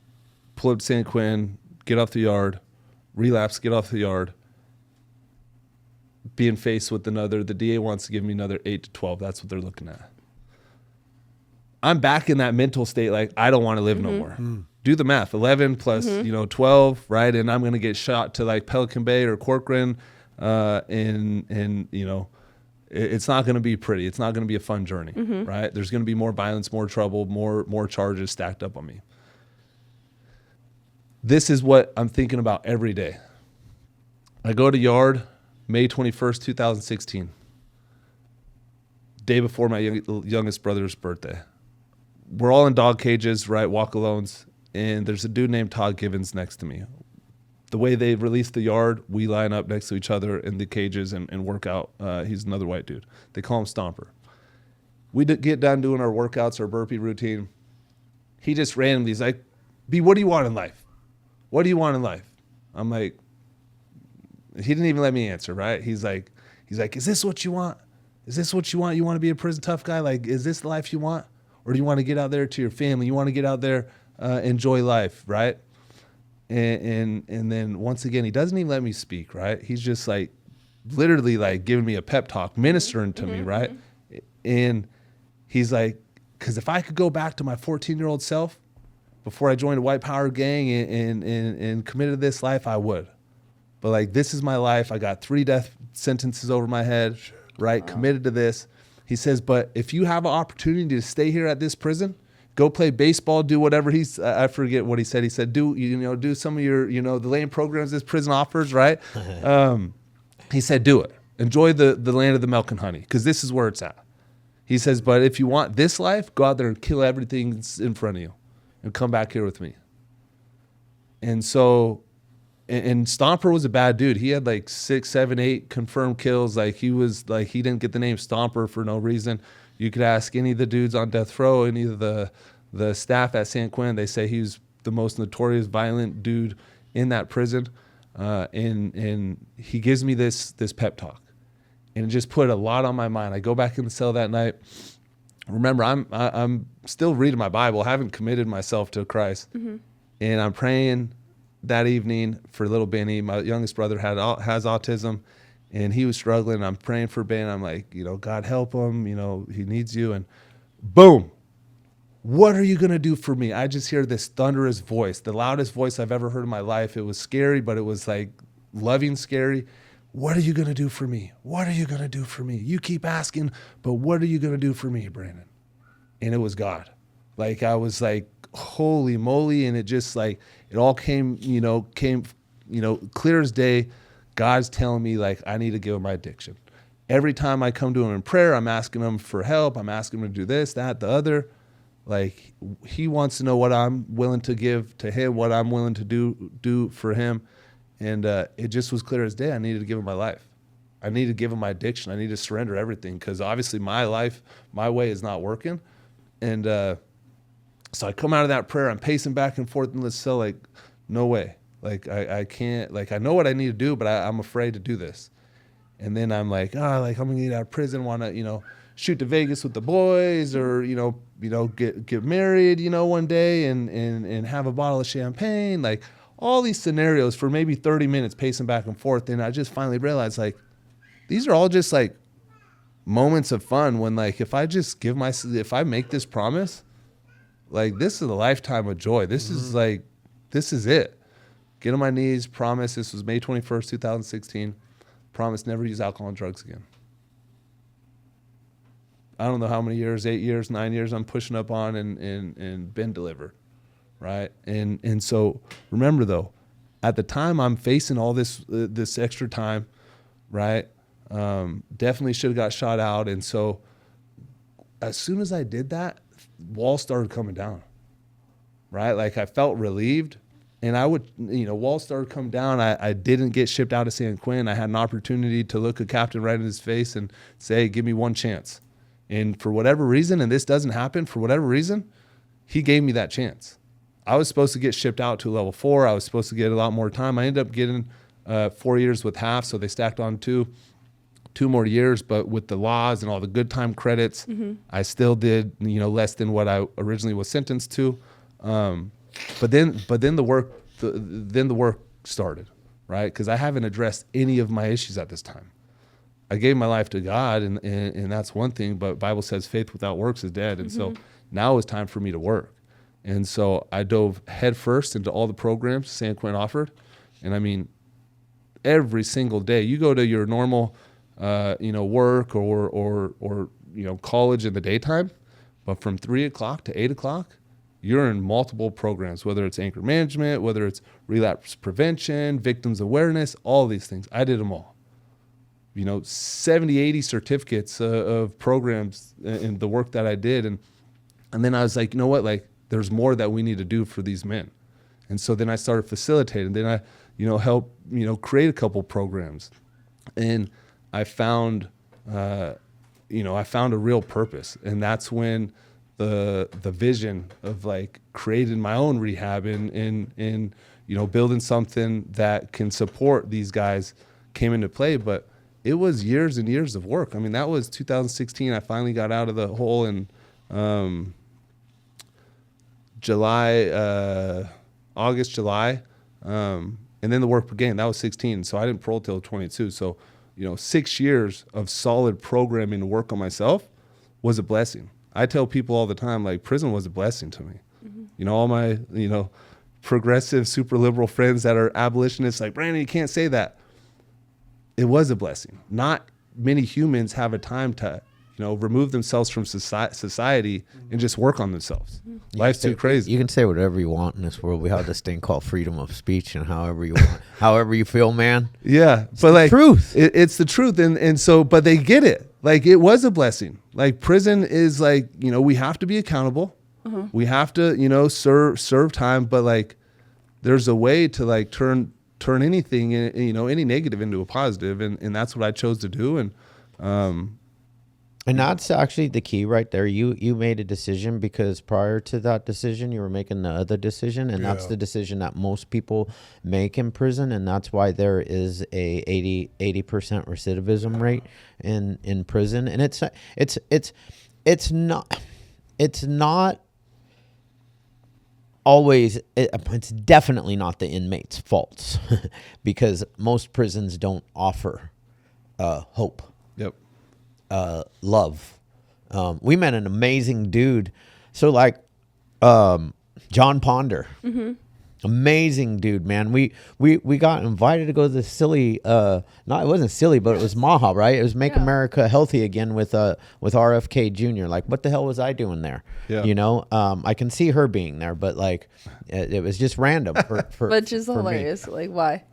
Pull up to San Quentin, get off the yard, relapse, get off the yard. Being faced with the DA wants to give me another 8 to 12. That's what they're looking at. I'm back in that mental state, like I don't want to live no more. Do the math, 11 plus 12, right? And I'm gonna get shot to like Pelican Bay or Corcoran, and it's not gonna be pretty. It's not gonna be a fun journey, right? There's gonna be more violence, more trouble, more charges stacked up on me. This is what I'm thinking about every day. I go to yard, May 21st, 2016, day before my youngest brother's birthday. We're all in dog cages, right? Walk-alones. And there's a dude named Todd Givens next to me. The way they release the yard, we line up next to each other in the cages and work out. He's another white dude. They call him Stomper. We get done doing our workouts, our burpee routine. He just randomly, he's like, B, what do you want in life? What do you want in life? I'm like, he didn't even let me answer, right? He's like, is this what you want? Is this what you want? You want to be a prison tough guy? Like, is this the life you want? Or do you want to get out there to your family? You want to get out there, enjoy life, right? And then once again, he doesn't even let me speak, right? He's just like literally like giving me a pep talk, ministering to me, right? And he's like, because if I could go back to my 14-year-old self before I joined a white power gang and committed this life, I would. But like, this is my life. I got 3 death sentences over my head, right? Wow. Committed to this. He says, but if you have an opportunity to stay here at this prison, go play baseball, do whatever I forget what he said. He said, do some of your, the lane programs this prison offers, right? He said, do it. Enjoy the land of the milk and honey, because this is where it's at. He says, but if you want this life, go out there and kill everything that's in front of you and come back here with me. And so, and Stomper was a bad dude. He had like 6, 7, 8 confirmed kills. Like he didn't get the name Stomper for no reason. You could ask any of the dudes on death row, any of the staff at San Quentin. They say he was the most notorious violent dude in that prison. And he gives me this pep talk, and it just put a lot on my mind. I go back in the cell that night. Remember, I'm still reading my Bible. I haven't committed myself to Christ, and I'm praying that evening for little Benny. My youngest brother has autism, and he was struggling. I'm praying for Ben. I'm like, God help him. He needs you. And boom, what are you going to do for me? I just hear this thunderous voice, the loudest voice I've ever heard in my life. It was scary, but it was like loving scary. What are you going to do for me? What are you going to do for me? You keep asking, but what are you going to do for me, Branden? And it was God. Like, I was like, holy moly. And it just like, it all came clear as day. God's telling me, like, I need to give him my addiction. Every time I come to him in prayer, I'm asking him for help. I'm asking him to do this, that, the other. Like, he wants to know what I'm willing to give to him, what I'm willing to do for him. And it just was clear as day. I needed to give him my life. I needed to give him my addiction. I needed to surrender everything, because obviously my life, my way is not working. And so I come out of that prayer. I'm pacing back and forth in the cell, like, no way. Like, I can't, like, I know what I need to do, but I'm afraid to do this. And then I'm like, I'm going to get out of prison, want to, shoot to Vegas with the boys, or, get married, one day and have a bottle of champagne. Like, all these scenarios for maybe 30 minutes pacing back and forth. And I just finally realized, like, these are all just like moments of fun when, like, if I make this promise, like, this is a lifetime of joy. This is like, this is it. Get on my knees, promise. This was May 21st, 2016. Promise never use alcohol and drugs again. I don't know how many years, 8 years, 9 years I'm pushing up on and been delivered, right? And so remember, though, at the time I'm facing all this extra time, right? Definitely should have got shot out. And so as soon as I did that, walls started coming down, right? Like, I felt relieved. And I would, walls started coming down. I didn't get shipped out of San Quentin. I had an opportunity to look a captain right in his face and say, hey, give me one chance. And for whatever reason, and this doesn't happen, for whatever reason, he gave me that chance. I was supposed to get shipped out to level 4. I was supposed to get a lot more time. I ended up getting 4 years with half, so they stacked on 2 more years. But with the laws and all the good time credits, I still did, less than what I originally was sentenced to. But then the work started, right? Because I haven't addressed any of my issues at this time. I gave my life to God, and that's one thing. But Bible says faith without works is dead, and so now it's time for me to work. And so I dove headfirst into all the programs San Quentin offered. And I mean, every single day, you go to your normal, work or college in the daytime, but from 3 o'clock to 8 o'clock, you're in multiple programs, whether it's anger management, whether it's relapse prevention, victims awareness, all these things. I did them all. 70, 80 certificates of programs in the work that I did. And then I was like, you know what, like, there's more that we need to do for these men. And so then I started facilitating. Then I, helped, create a couple programs. And I found, a real purpose. And that's when the vision of like creating my own rehab and building something that can support these guys came into play. But it was years and years of work. I mean, that was 2016. I finally got out of the hole in August, July. And then the work began. That was 16. So I didn't parole till 22. So, 6 years of solid programming to work on myself was a blessing. I tell people all the time, like, prison was a blessing to me. All my, progressive, super liberal friends that are abolitionists, like, Branden, you can't say that. It was a blessing. Not many humans have a time to, remove themselves from society and just work on themselves. Life's too crazy. You can say whatever you want in this world. We have this thing called freedom of speech, and however you want, however you feel, man. Yeah, it's but the like truth. It's the truth, and so, but they get it. Like, it was a blessing. Like, prison is like, we have to be accountable. We have to, serve time, but like, there's a way to like turn anything, any negative into a positive, and that's what I chose to do, and that's actually the key right there. You made a decision because prior to that decision, you were making the other decision, and that's the decision that most people make in prison, and that's why there is a 80% recidivism rate in prison, and it's not always. It's definitely not the inmates' faults because most prisons don't offer hope. Yep. Love. We met an amazing dude. So like John Ponder. Amazing dude, man. We got invited to go to the silly it wasn't silly, but it was Maha, right? It was Make America Healthy Again with RFK Jr. Like, what the hell was I doing there? Yeah. I can see her being there, but like it was just random for But just for hilarious. me. Like, why?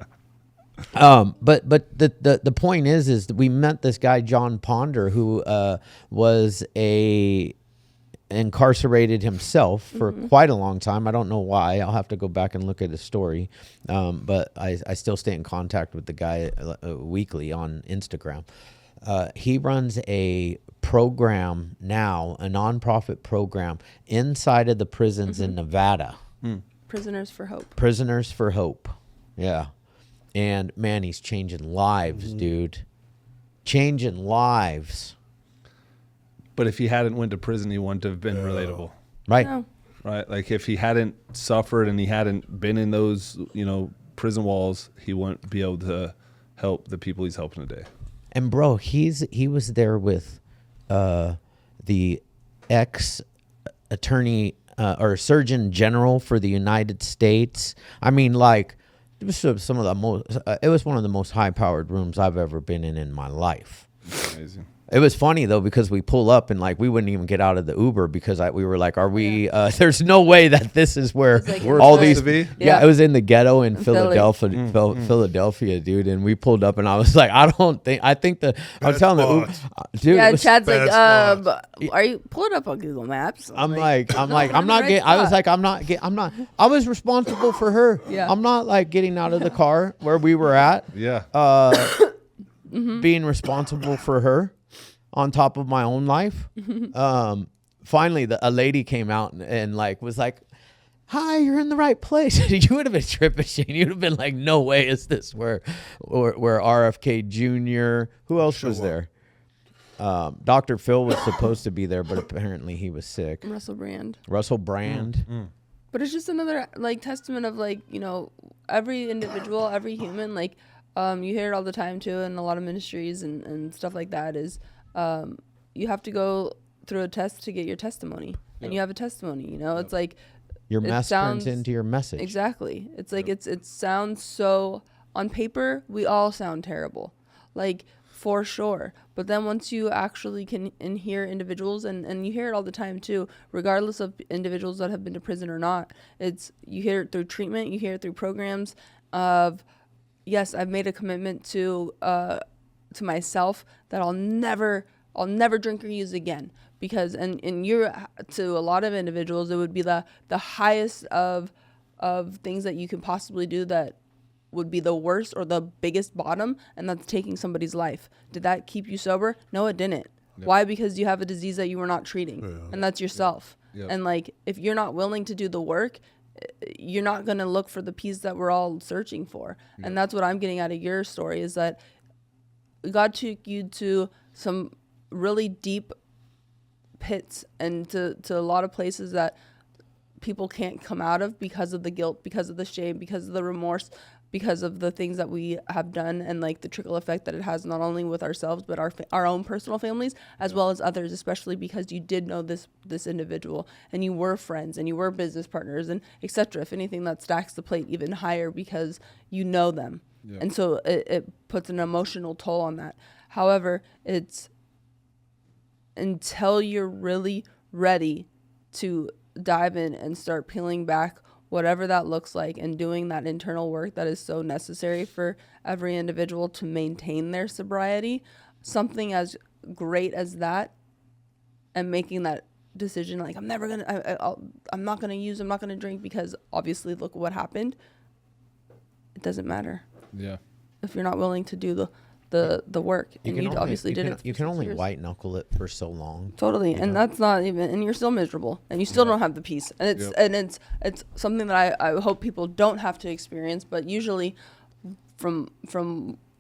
But the point is that we met this guy John Ponder who was incarcerated himself for quite a long time. I don't know why. I'll have to go back and look at his story. But I still stay in contact with the guy weekly on Instagram. He runs a program now, a nonprofit program inside of the prisons in Nevada. Prisoners for Hope. Prisoners for Hope. Yeah. And man, he's changing lives, dude. Changing lives. But if he hadn't went to prison, he wouldn't have been relatable. Right. No. Right. Like, if he hadn't suffered and he hadn't been in those, prison walls, he wouldn't be able to help the people he's helping today. And bro, he was there with the ex-attorney or Surgeon General for the United States. I mean, like, it was some of the most. It was one of the most high-powered rooms I've ever been in my life. Amazing. It was funny though because we pull up and like we wouldn't even get out of the Uber because we were like, "Are we? There's no way that this is where like all these." Yeah. It was in the ghetto in Philadelphia, Philadelphia, dude. And we pulled up and I was like, "I think the." I was telling the Uber, dude. Yeah, it was- Chad's like, bad are you pull it up on Google Maps? I'm not right getting. I was spot. like, I'm not. I was responsible for her. Yeah. I'm not like getting out of the car where we were at. Yeah. Being responsible for her. on top of my own life. Finally, a lady came out and like was like, "Hi, you're in the right place." You would have been tripping, Shane. You'd have been like, "No way is this where RFK Jr." Who else was there? Dr. Phil was supposed to be there, but apparently he was sick. Russell Brand. Mm. But it's just another like testament of like, you know, every individual, every human, like you hear it all the time too in a lot of ministries and stuff like that is you have to go through a test to get your testimony. And you have a testimony, you know. It's like your mess turns into your message. Exactly. It's like it sounds so on paper we all sound terrible. Like for sure. But then once you actually can hear individuals, and you hear it all the time too, regardless of individuals that have been to prison or not, you hear it through treatment, you hear it through programs of, yes, I've made a commitment to myself that I'll never drink or use again. Because, and you're, to a lot of individuals, it would be the highest of things that you can possibly do that would be the worst or the biggest bottom, and that's taking somebody's life. Did that keep you sober? No, it didn't. Yep. Why? Because you have a disease that you were not treating, and that's yourself. Yep. And like, if you're not willing to do the work, you're not going to look for the peace that we're all searching for. Yep. And that's what I'm getting out of your story, is that God took you to some really deep pits and to a lot of places that people can't come out of because of the guilt, because of the shame, because of the remorse, because of the things that we have done, and like the trickle effect that it has not only with ourselves but our own personal families as well as others, especially because you did know this individual and you were friends and you were business partners and etc. If anything, that stacks the plate even higher because you know them. Yeah. And so it puts an emotional toll on that. However, it's until you're really ready to dive in and start peeling back whatever that looks like and doing that internal work that is so necessary for every individual to maintain their sobriety, something as great as that, and making that decision like, I'm not going to use, I'm not going to drink, because obviously look what happened. It doesn't matter. Yeah. If you're not willing to do the work, and you obviously did it. You can only white knuckle it for so long. Totally, and that's not even, and you're still miserable, and you still don't have the peace, and it's something that I hope people don't have to experience. But usually, from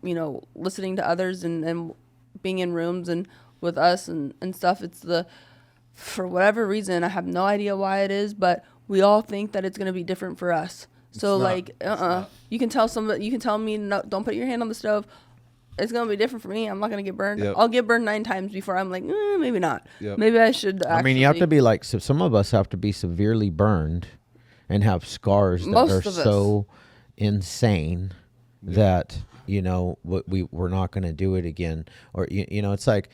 you know, listening to others and being in rooms and with us and stuff, it's for whatever reason, I have no idea why it is, but we all think that it's going to be different for us. So like, you can tell me, no, don't put your hand on the stove. It's going to be different for me. I'm not going to get burned. Yep. I'll get burned 9 times before I'm like, maybe not. Yep. Maybe I should actually. I mean, you have to be like, so some of us have to be severely burned and have scars that are so insane that, you know, we're not going to do it again. Or, you know, it's like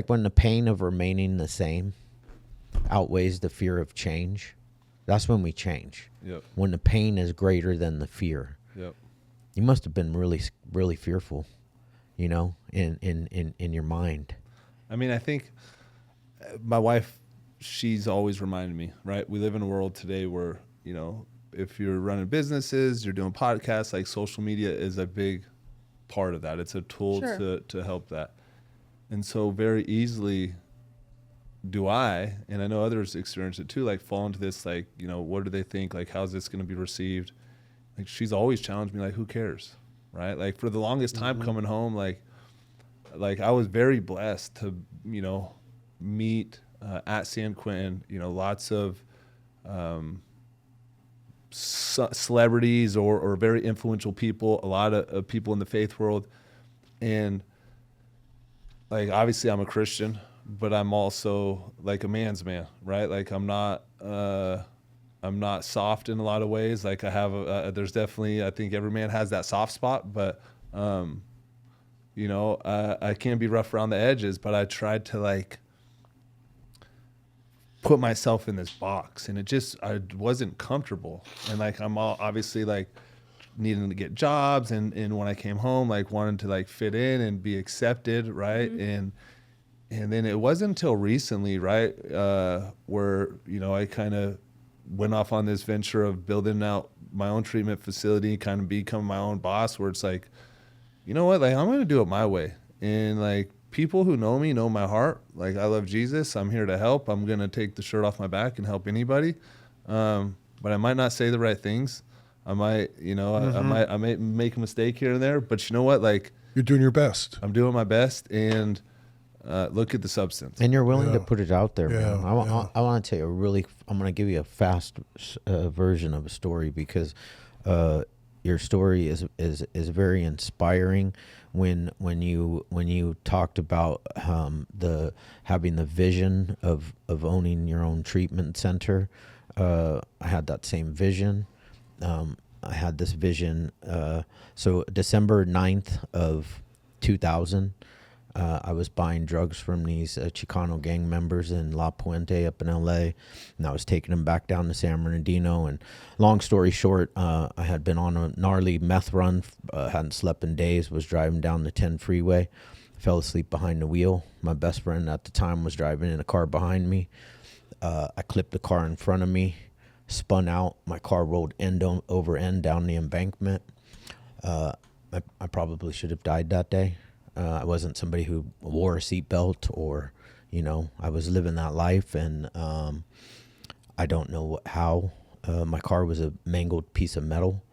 when the pain of remaining the same outweighs the fear of change. That's when we change. Yep. When the pain is greater than the fear. Yep. You must have been really, really fearful, you know, in your mind. I mean, I think my wife, she's always reminded me, right? We live in a world today where, you know, if you're running businesses, you're doing podcasts, like social media is a big part of that. It's a tool to help that. And so very easily do I, and I know others experience it too, like fall into this, like, you know, what do they think? Like, how's this going to be received? Like, she's always challenged me, like, who cares? Right? Like, for the longest time coming home, like I was very blessed to, you know, meet at San Quentin, you know, lots of celebrities or very influential people, a lot of people in the faith world. And like, obviously I'm a Christian, but I'm also like a man's man, right? Like, I'm not soft in a lot of ways. Like, I have there's definitely, I think every man has that soft spot, but you know, I can be rough around the edges, but I tried to like put myself in this box, and I wasn't comfortable. And like, I'm all obviously like needing to get jobs, and when I came home, like wanting to like fit in and be accepted, right? Mm-hmm. And then it wasn't until recently, right, where, you know, I kind of went off on this venture of building out my own treatment facility, kind of become my own boss, where it's like, you know what, like, I'm going to do it my way. And like, people who know me know my heart. Like, I love Jesus. I'm here to help. I'm going to take the shirt off my back and help anybody. But I might not say the right things. I might, I might make a mistake here and there, but you know what? Like, You're doing your best. I'm doing my best, and look at the substance. And you're willing to Yeah. put it out there, Yeah, man. I want to tell you I'm going to give you a fast version of a story because your story is very inspiring. When you talked about having the vision of owning your own treatment center, I had that same vision. I had this vision. So December 9th of 2000, I was buying drugs from these Chicano gang members in La Puente up in LA, and I was taking them back down to San Bernardino. And long story short, I had been on a gnarly meth run, hadn't slept in days, was driving down the 10 freeway, fell asleep behind the wheel. My best friend at the time was driving in a car behind me. I clipped the car in front of me, spun out. My car rolled end over end down the embankment. I probably should have died that day. I wasn't somebody who wore a seatbelt or, I was living that life. And I don't know how. My car was a mangled piece of metal.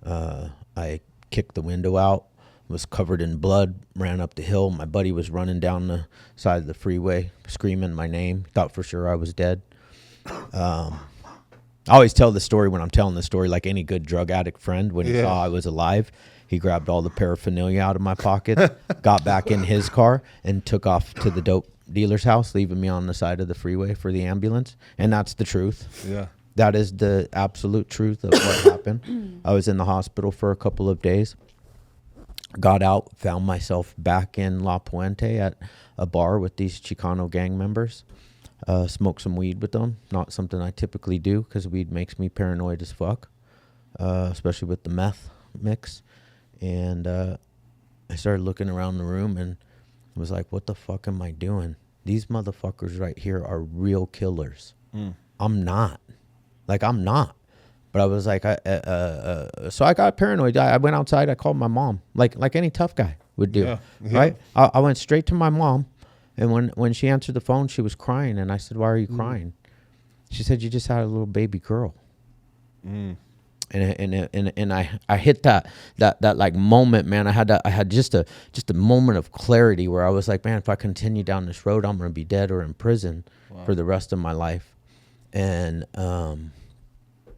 I kicked the window out, was covered in blood, ran up the hill. My buddy was running down the side of the freeway, screaming my name, thought for sure I was dead. I always tell the story when I'm telling the story, like any good drug addict friend, when he saw I was alive, he grabbed all the paraphernalia out of my pocket, got back in his car, and took off to the dope dealer's house, leaving me on the side of the freeway for the ambulance. And that's the truth. Yeah. That is the absolute truth of what happened. I was in the hospital for a couple of days. Got out, found myself back in La Puente at a bar with these Chicano gang members. Smoked some weed with them. Not something I typically do because weed makes me paranoid as fuck, especially with the meth mix. And I started looking around the room and was like, what the fuck am I doing? These motherfuckers right here are real killers. I'm not. I'm not. But I was like, so I got paranoid. I went outside. I called my mom, like any tough guy would do, right? I went straight to my mom. And when she answered the phone, she was crying. And I said, why are you crying? She said, you just had a little baby girl. And I hit that like moment, man. I had just a moment of clarity where I was like, man, if I continue down this road, I'm going to be dead or in prison for the rest of my life. And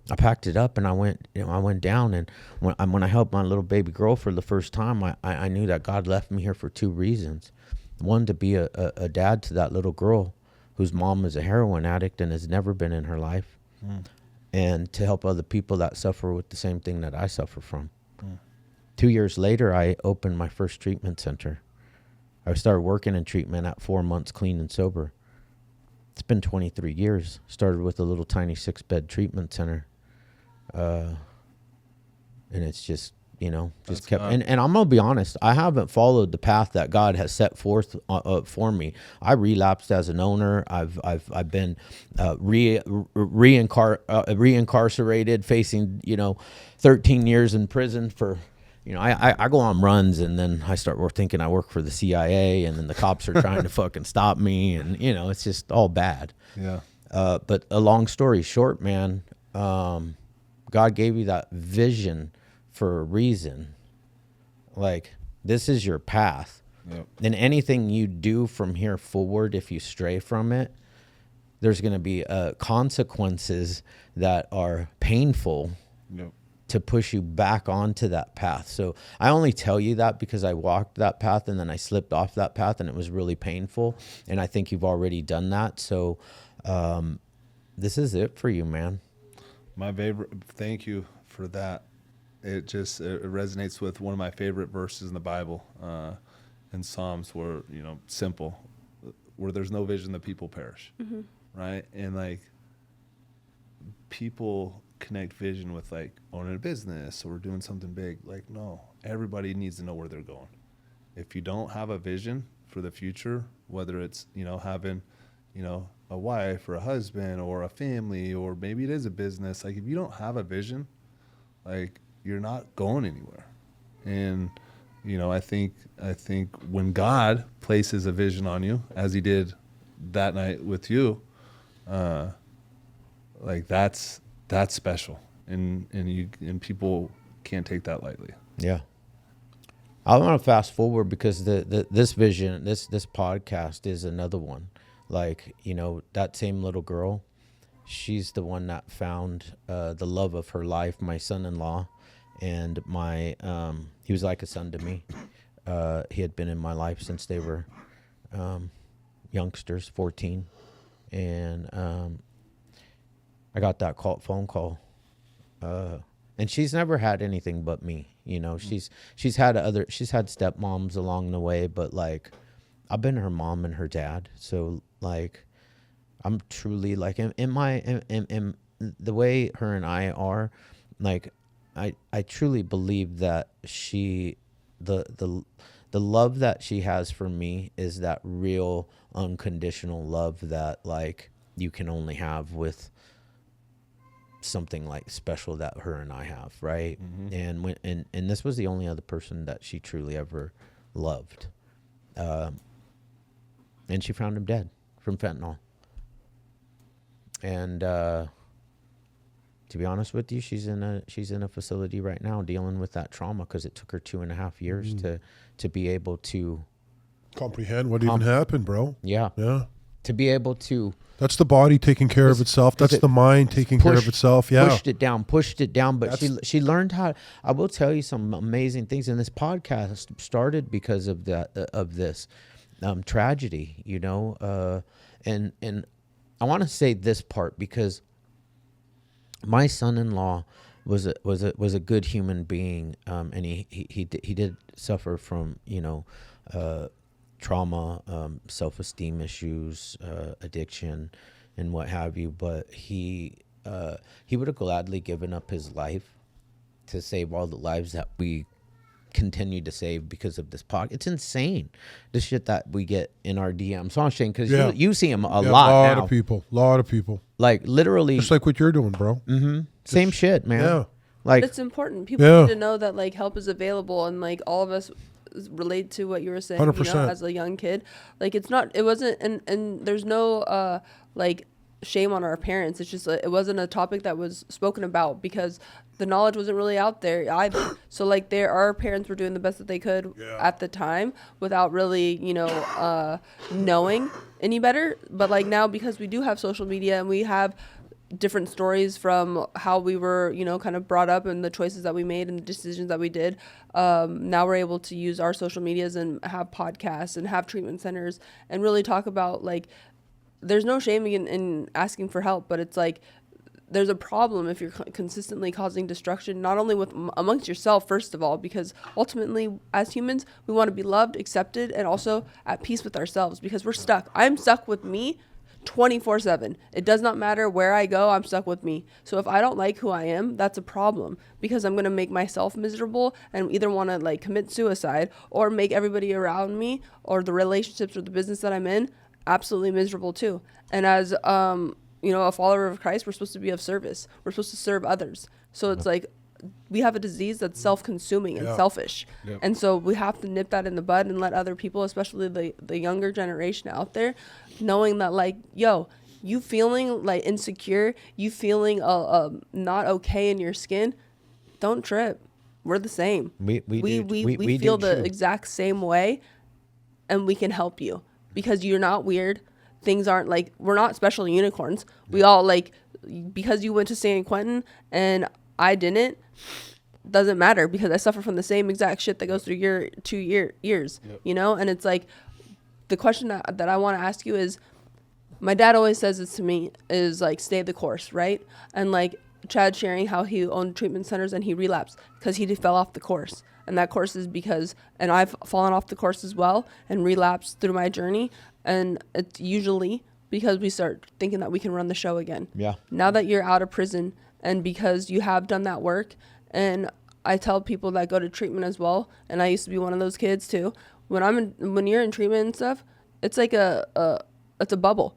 I packed it up and I went down. And when I helped my little baby girl for the first time, I knew that God left me here for two reasons. One, to be a dad to that little girl whose mom is a heroin addict and has never been in her life. And to help other people that suffer with the same thing that I suffer from. 2 years later, I opened my first treatment center. I started working in treatment at 4 months clean and sober. It's been 23 years. Started with a little tiny 6-bed treatment center. And it's just, just kept. And I'm going to be honest, I haven't followed the path that God has set forth for me. I relapsed as an owner. I've been reincarcerated, facing 13 years in prison for. I go on runs and then I start thinking I work for the CIA and then the cops are trying to fucking stop me and it's just all bad. Yeah. But a long story short, man, God gave you that vision for a reason. Like, this is your path. Yep. And anything you do from here forward, if you stray from it, there's going to be consequences that are painful. Yep. To push you back onto that path. So I only tell you that because I walked that path and then I slipped off that path and it was really painful. And I think you've already done that. So this is it for you, man. My favorite, thank you for that. It resonates with one of my favorite verses in the Bible, in Psalms, where, simple, where there's no vision, the people perish. Right. And like, people connect vision with like owning a business or doing something big. Like, no, everybody needs to know where they're going. If you don't have a vision for the future, whether it's, having, a wife or a husband or a family, or maybe it is a business, like if you don't have a vision, like you're not going anywhere. And I think when God places a vision on you, as He did that night with you, like that's special, and people can't take that lightly. Yeah. I want to fast forward because this vision, this podcast is another one. Like, that same little girl, she's the one that found the love of her life, my son-in-law, and he was like a son to me. He had been in my life since they were youngsters, 14, and I got that phone call, and she's never had anything but me. She's had stepmoms along the way, but like I've been her mom and her dad. So like I'm truly like in the way her and I are, like I truly believe that the love that she has for me is that real unconditional love that like you can only have with something like special that her and I have, right? Mm-hmm. And this was the only other person that she truly ever loved, and she found him dead from fentanyl. And to be honest with you, she's in a facility right now dealing with that trauma because it took her 2.5 years to be able to comprehend what even happened, bro. Yeah. To be able to. That's the body taking care of itself. That's the mind taking care of itself. Yeah. Pushed it down. But she learned how. I will tell you some amazing things. And this podcast started because of this tragedy, and I want to say this part because my son-in-law was a good human being, and he did suffer from trauma, self-esteem issues, addiction, and what have you. But he would have gladly given up his life to save all the lives that we continue to save because of this podcast. It's insane, the shit that we get in our DMs. So I'm saying because you see him a lot now. A lot of people. Like literally, just like what you're doing, bro. Mm-hmm. Same shit, man. Yeah. Like but it's important. People need to know that like help is available, and like all of us relate to what you were saying. 100%. As a young kid, like it wasn't, and there's no like shame on our parents. It's just it wasn't a topic that was spoken about because the knowledge wasn't really out there either. So like our parents were doing the best that they could at the time without really knowing any better. But like now, because we do have social media and we have different stories from how we were kind of brought up and the choices that we made and the decisions that we did, now we're able to use our social medias and have podcasts and have treatment centers and really talk about like there's no shame in asking for help, but it's like there's a problem if you're consistently causing destruction, not only amongst yourself, first of all, because ultimately as humans, we want to be loved, accepted, and also at peace with ourselves because we're stuck. I'm stuck with me 24/7. It does not matter where I go, I'm stuck with me. So if I don't like who I am, that's a problem because I'm going to make myself miserable and either want to like commit suicide or make everybody around me or the relationships or the business that I'm in absolutely miserable too. And as a follower of Christ, we're supposed to be of service. We're supposed to serve others. So it's like we have a disease that's self-consuming and selfish. Yep. And so we have to nip that in the bud and let other people, especially the younger generation out there, knowing that like, yo, you feeling like insecure, you feeling not okay in your skin, don't trip. We're the same. We feel the exact same way, and we can help you because you're not weird. Things aren't like, we're not special unicorns. We all like, because you went to San Quentin and I didn't, doesn't matter because I suffer from the same exact shit that goes through your 2 years, And it's like, the question that I want to ask you is, my dad always says this to me, is like, stay the course, right? And like Chad sharing how he owned treatment centers and he relapsed because he fell off the course. And that course is because, and I've fallen off the course as well and relapsed through my journey. And it's usually because we start thinking that we can run the show again. Yeah. Now that you're out of prison and because you have done that work, and I tell people that go to treatment as well, and I used to be one of those kids too. When you're in treatment and stuff, it's like it's a bubble.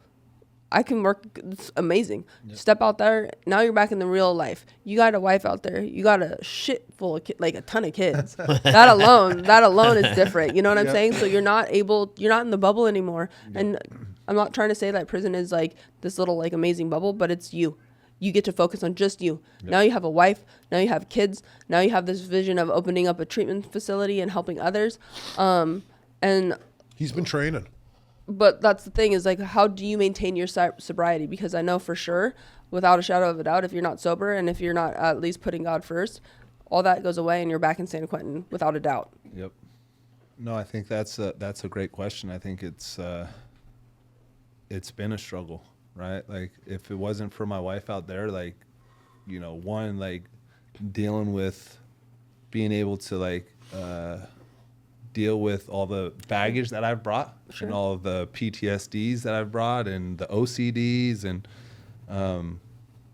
I can work. It's amazing. Step out there. Now you're back in the real life. You got a wife out there. You got a shit full of like a ton of kids. that alone is different. You know what I'm saying? So you're not in the bubble anymore. And I'm not trying to say that prison is like this little like amazing bubble, but it's you. You get to focus on just you. Now you have a wife. Now you have kids. Now you have this vision of opening up a treatment facility and helping others. And he's been training. But that's the thing is like, how do you maintain your sobriety? Because I know for sure, without a shadow of a doubt, if you're not sober and if you're not at least putting God first, all that goes away and you're back in San Quentin without a doubt. Yep. No, I think that's a great question. I think it's been a struggle, right? Like if it wasn't for my wife out there, like, you know, one, like dealing with being able to like, deal with all the baggage that I've brought and all of the PTSDs that I've brought and the OCDs and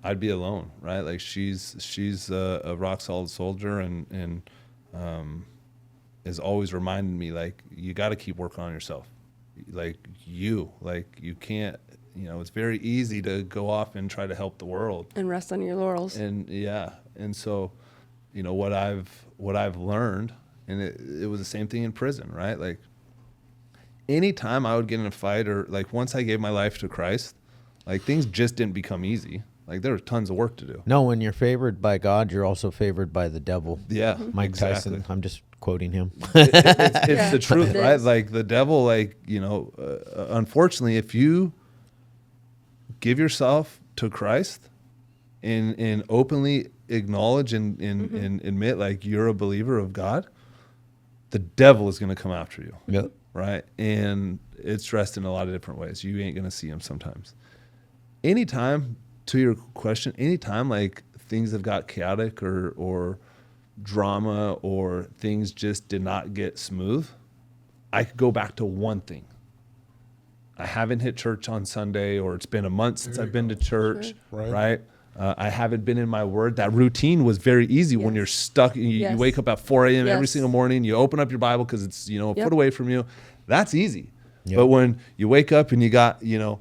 I'd be alone, right? Like she's a rock solid soldier and is always reminding me like you got to keep working on yourself. Like you can't, you know, it's very easy to go off and try to help the world and rest on your laurels. And and so, you know, what I've learned. And it was the same thing in prison, right? Like anytime I would get in a fight or like once I gave my life to Christ, like things just didn't become easy. Like there was tons of work to do. No, when you're favored by God, you're also favored by the devil. Yeah. Mike Tyson. I'm just quoting him. It's the truth, right? Like the devil, like, you know, unfortunately, if you give yourself to Christ and openly acknowledge and admit like you're a believer of God, the devil is going to come after you. Yep. Right. And it's dressed in a lot of different ways. You ain't going to see him sometimes. Anytime, to your question, anytime like things have got chaotic or drama or things just did not get smooth, I could go back to one thing. I haven't hit church on Sunday, or it's been a month since I've been to church. Sure. Right. I haven't been in my word. That routine was very easy when you're stuck. You wake up at 4 a.m. every single morning. You open up your Bible because it's, you know, a foot away from you. That's easy. But when you wake up and you got, you know,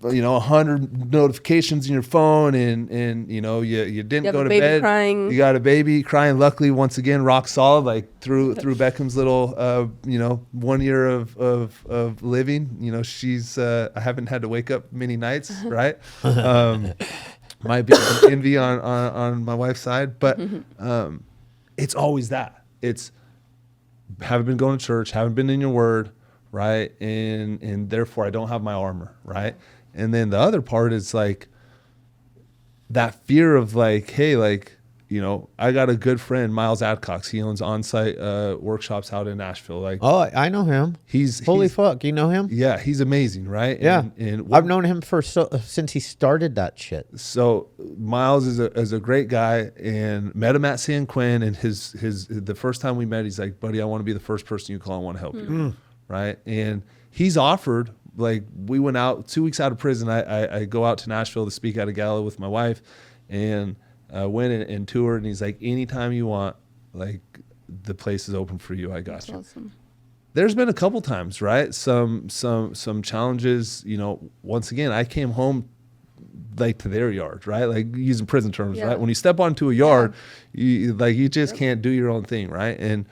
100 notifications in your phone and you know, you didn't go to bed. Crying. You got a baby crying. Luckily, once again, rock solid, like through Beckham's little, 1 year of living, you know, she's, I haven't had to wake up many nights, right? Might be some envy on my wife's side, but it's always that. It's haven't been going to church, haven't been in your word, right? And therefore I don't have my armor, right? And then the other part is like that fear of like, hey, like, you know, I got a good friend, Miles Adcox. He owns on-site workshops out in Nashville. Like, oh, I know him. He's fuck. You know him? Yeah, he's amazing, right? Yeah, and I've known him since he started that shit. So Miles is a great guy, and met him at San Quentin. And his the first time we met, he's like, buddy, I want to be the first person you call. I want to help you, right? And he's offered. Like we went out 2 weeks out of prison. I go out to Nashville to speak at a gala with my wife, and went and toured. And he's like, anytime you want, like the place is open for you. I got That's you. Awesome. There's been a couple times, right? Some challenges. You know, once again, I came home like to their yard, right? Like using prison terms, right? When you step onto a yard, you just can't do your own thing, right? And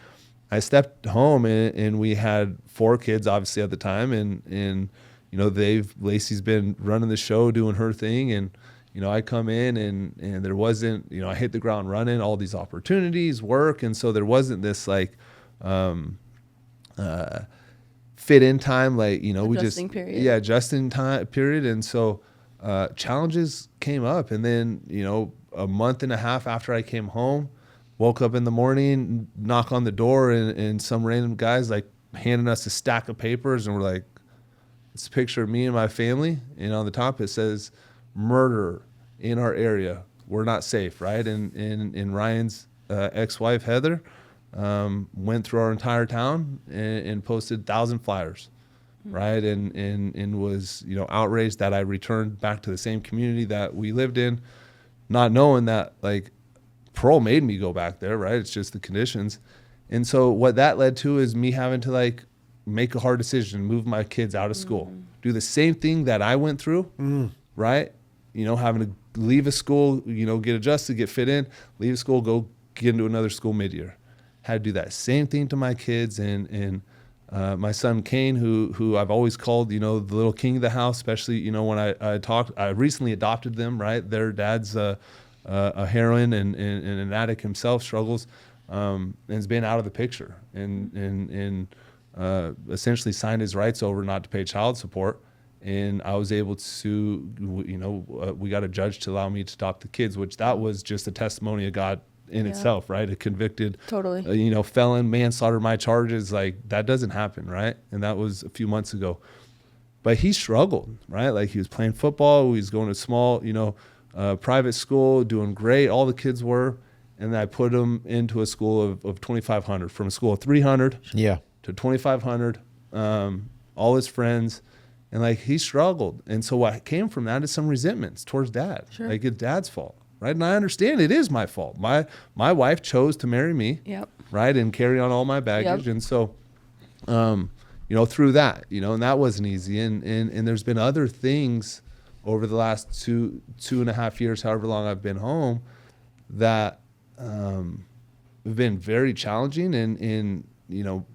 I stepped home and we had 4 kids obviously at the time. And, you know, Lacey's been running the show, doing her thing. And, you know, I come in and there wasn't, you know, I hit the ground running, all these opportunities, work. And so there wasn't this like, fit in time, like, you know, adjusting time period. And so, challenges came up. And then, you know, a month and a half after I came home, woke up in the morning, knock on the door, and some random guy's like handing us a stack of papers, and we're like, it's a picture of me and my family, and on the top it says, murder in our area. We're not safe, right? And Ryan's ex-wife, Heather, went through our entire town and posted 1,000 flyers, right? And was, you know, outraged that I returned back to the same community that we lived in, not knowing that, like, parole made me go back there, right? It's just the conditions. And so what that led to is me having to like make a hard decision, move my kids out of school, do the same thing that I went through, right? You know, having to leave a school, you know, get adjusted, get fit in, leave a school, go get into another school mid-year. Had to do that same thing to my kids, and my son Kane, who I've always called, you know, the little king of the house, especially, you know, when I recently adopted them, right? Their dad's a heroin and an addict himself, struggles, and has been out of the picture, and essentially signed his rights over not to pay child support. And I was able to, you know, we got a judge to allow me to adopt the kids, which that was just a testimony of God in itself, right? A convicted, you know, felon, manslaughter, my charges, like that doesn't happen, right? And that was a few months ago. But he struggled, right? Like he was playing football, he was going to small, you know, private school, doing great. All the kids were. And then I put him into a school of 2,500, from a school of 300 to 2,500, all his friends. And like he struggled. And so what came from that is some resentments towards dad. Sure. Like it's dad's fault. Right. And I understand it is my fault. My wife chose to marry me. Yep. Right. And carry on all my baggage. Yep. And so, you know, through that, you know, and that wasn't easy. And there's been other things over the last two and a half years, however long I've been home, that have been very challenging. And you know,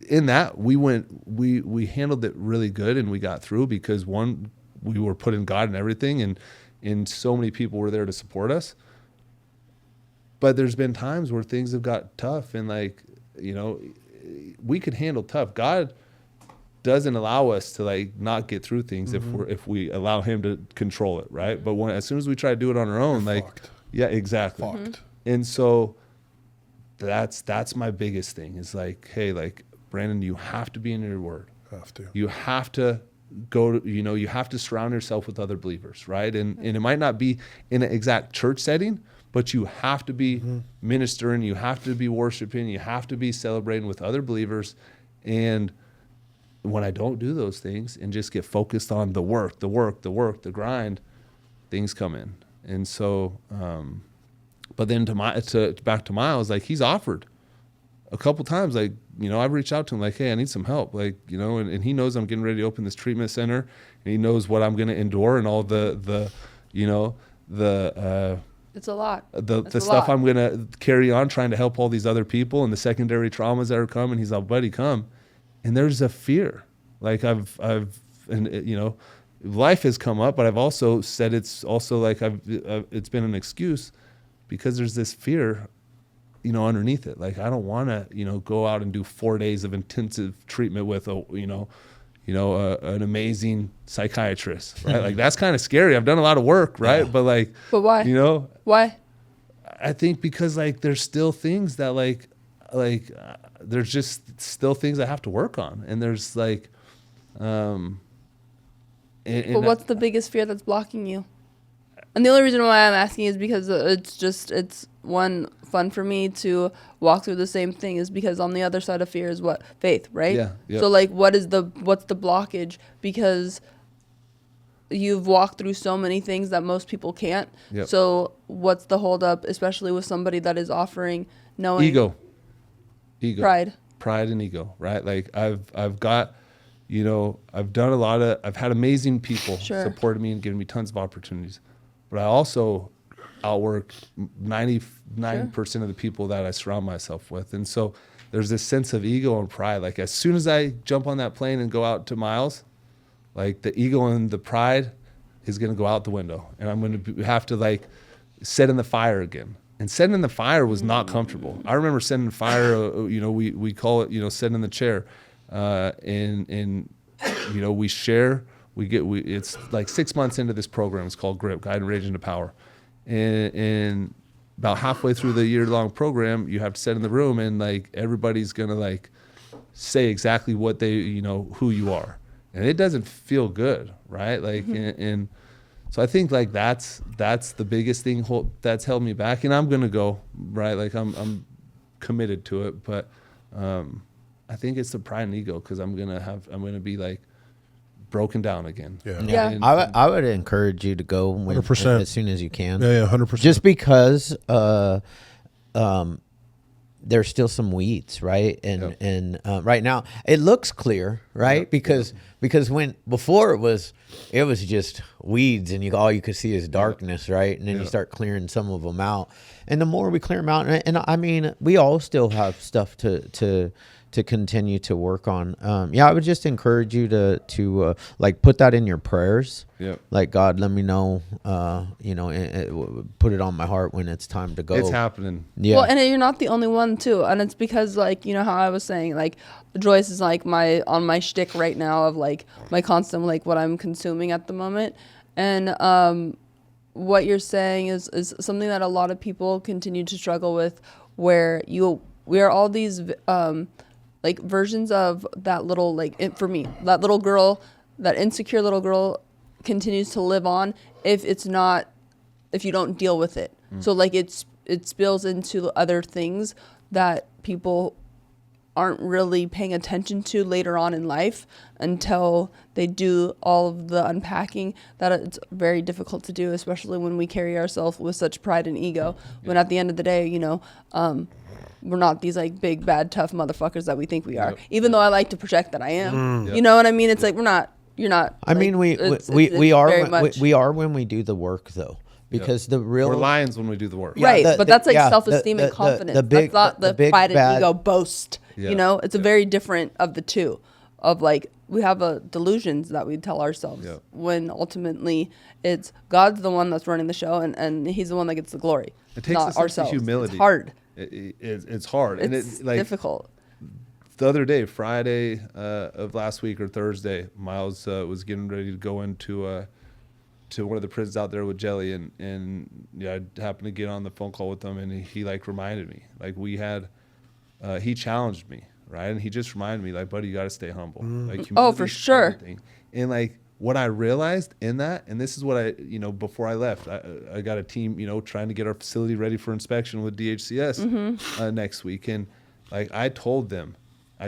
in that we handled it really good, and we got through because one, we were putting God in everything, and so many people were there to support us. But there's been times where things have got tough, and like, you know, we could handle tough. God doesn't allow us to like not get through things if we allow him to control it, right? But as soon as we try to do it on our own, You're like fucked. Yeah, exactly. And so that's my biggest thing is like, hey, like Branden, you have to be in your word. You have to go to, you know, you have to surround yourself with other believers, right? And it might not be in an exact church setting, but you have to be ministering, you have to be worshiping, you have to be celebrating with other believers. And when I don't do those things and just get focused on the work, the grind, things come in. And so, but then back to Miles, like he's offered a couple times, like, you know, I've reached out to him like, hey, I need some help. Like, you know, and he knows I'm getting ready to open this treatment center, and he knows what I'm going to endure and all the, you know, it's a lot. The stuff I'm going to carry on trying to help all these other people and the secondary traumas that are coming. He's like, buddy, come. And there's a fear. Like and you know, life has come up, but I've also said it's also like it's been an excuse because there's this fear, you know, underneath it. Like, I don't want to, you know, go out and do 4 days of intensive treatment with an amazing psychiatrist, right? Like, that's kind of scary. I've done a lot of work, right? Yeah. But why? You know, why? I think because like there's still things that there's just still things I have to work on, and there's like, but what's the biggest fear that's blocking you? And the only reason why I'm asking is because it's one, fun for me to walk through the same thing, is because on the other side of fear is what? Faith, right? Yeah. Yep. So like, what's the blockage? Because you've walked through so many things that most people can't. Yep. So what's the holdup, especially with somebody that is offering, knowing ego, pride and ego, right? Like I've got, you know, I've had amazing people supporting me and giving me tons of opportunities, but I also outwork 99% of the people that I surround myself with. And so there's this sense of ego and pride. Like, as soon as I jump on that plane and go out to Miles, like the ego and the pride is going to go out the window, and I'm going to have to like set in the fire again. And setting in the fire was not comfortable. I remember setting in the fire, you know, we call it, you know, setting in the chair. And you know, we share, it's like 6 months into this program. It's called GRIP, Guide and Rage into Power. And about halfway through the year-long program, you have to sit in the room, and like everybody's gonna like say exactly what they, you know, who you are, and it doesn't feel good, right? Like, and so I think like that's the biggest thing that's held me back, and I'm gonna go, right? Like I'm committed to it, but I think it's the pride and ego, because I'm gonna be like broken down again. Yeah. I would encourage you to go 100%. As soon as you can. Yeah, 100%. Just because there's still some weeds, right? And right now it looks clear, right? Because when before it was just weeds, and all you could see is darkness, right? And then you start clearing some of them out, and the more we clear them out, and I mean, we all still have stuff to continue to work on. I would just encourage you to like put that in your prayers. Like, God, let me know, put it on my heart when it's time to go. It's happening. Yeah. Well, and you're not the only one too. And it's because, like, you know how I was saying, like, Joyce is like on my shtick right now of like my constant, like, what I'm consuming at the moment. And what you're saying is something that a lot of people continue to struggle with, where we are all these like versions of that little, like, for me, that little girl, that insecure little girl continues to live on if you don't deal with it. So like it spills into other things that people aren't really paying attention to later on in life until they do all of the unpacking, that it's very difficult to do, especially when we carry ourselves with such pride and ego, when at the end of the day, we're not these like big, bad, tough motherfuckers that we think we are. Even though I like to project that I am. You know what I mean? It's like you're not. I mean, we are when we do the work, though, because we're lions when we do the work. Right, but that's like self-esteem and confidence. That's not the pride and ego boast. It's a very different of the two. Of like, we have delusions that we tell ourselves when ultimately it's God's the one that's running the show, and He's the one that gets the glory. It takes not ourselves. Humility. It's hard. It's hard. It's like difficult. The other day, Friday of last week or Thursday, Miles was getting ready to go into to one of the prisons out there with Jelly, and I happened to get on the phone call with him, and he like reminded me, like he challenged me, right? And he just reminded me, like, buddy, you got to stay humble. Like, for sure. And like what I realized in that, and this is what I, before I left, I got a team, trying to get our facility ready for inspection with DHCS next week, and like I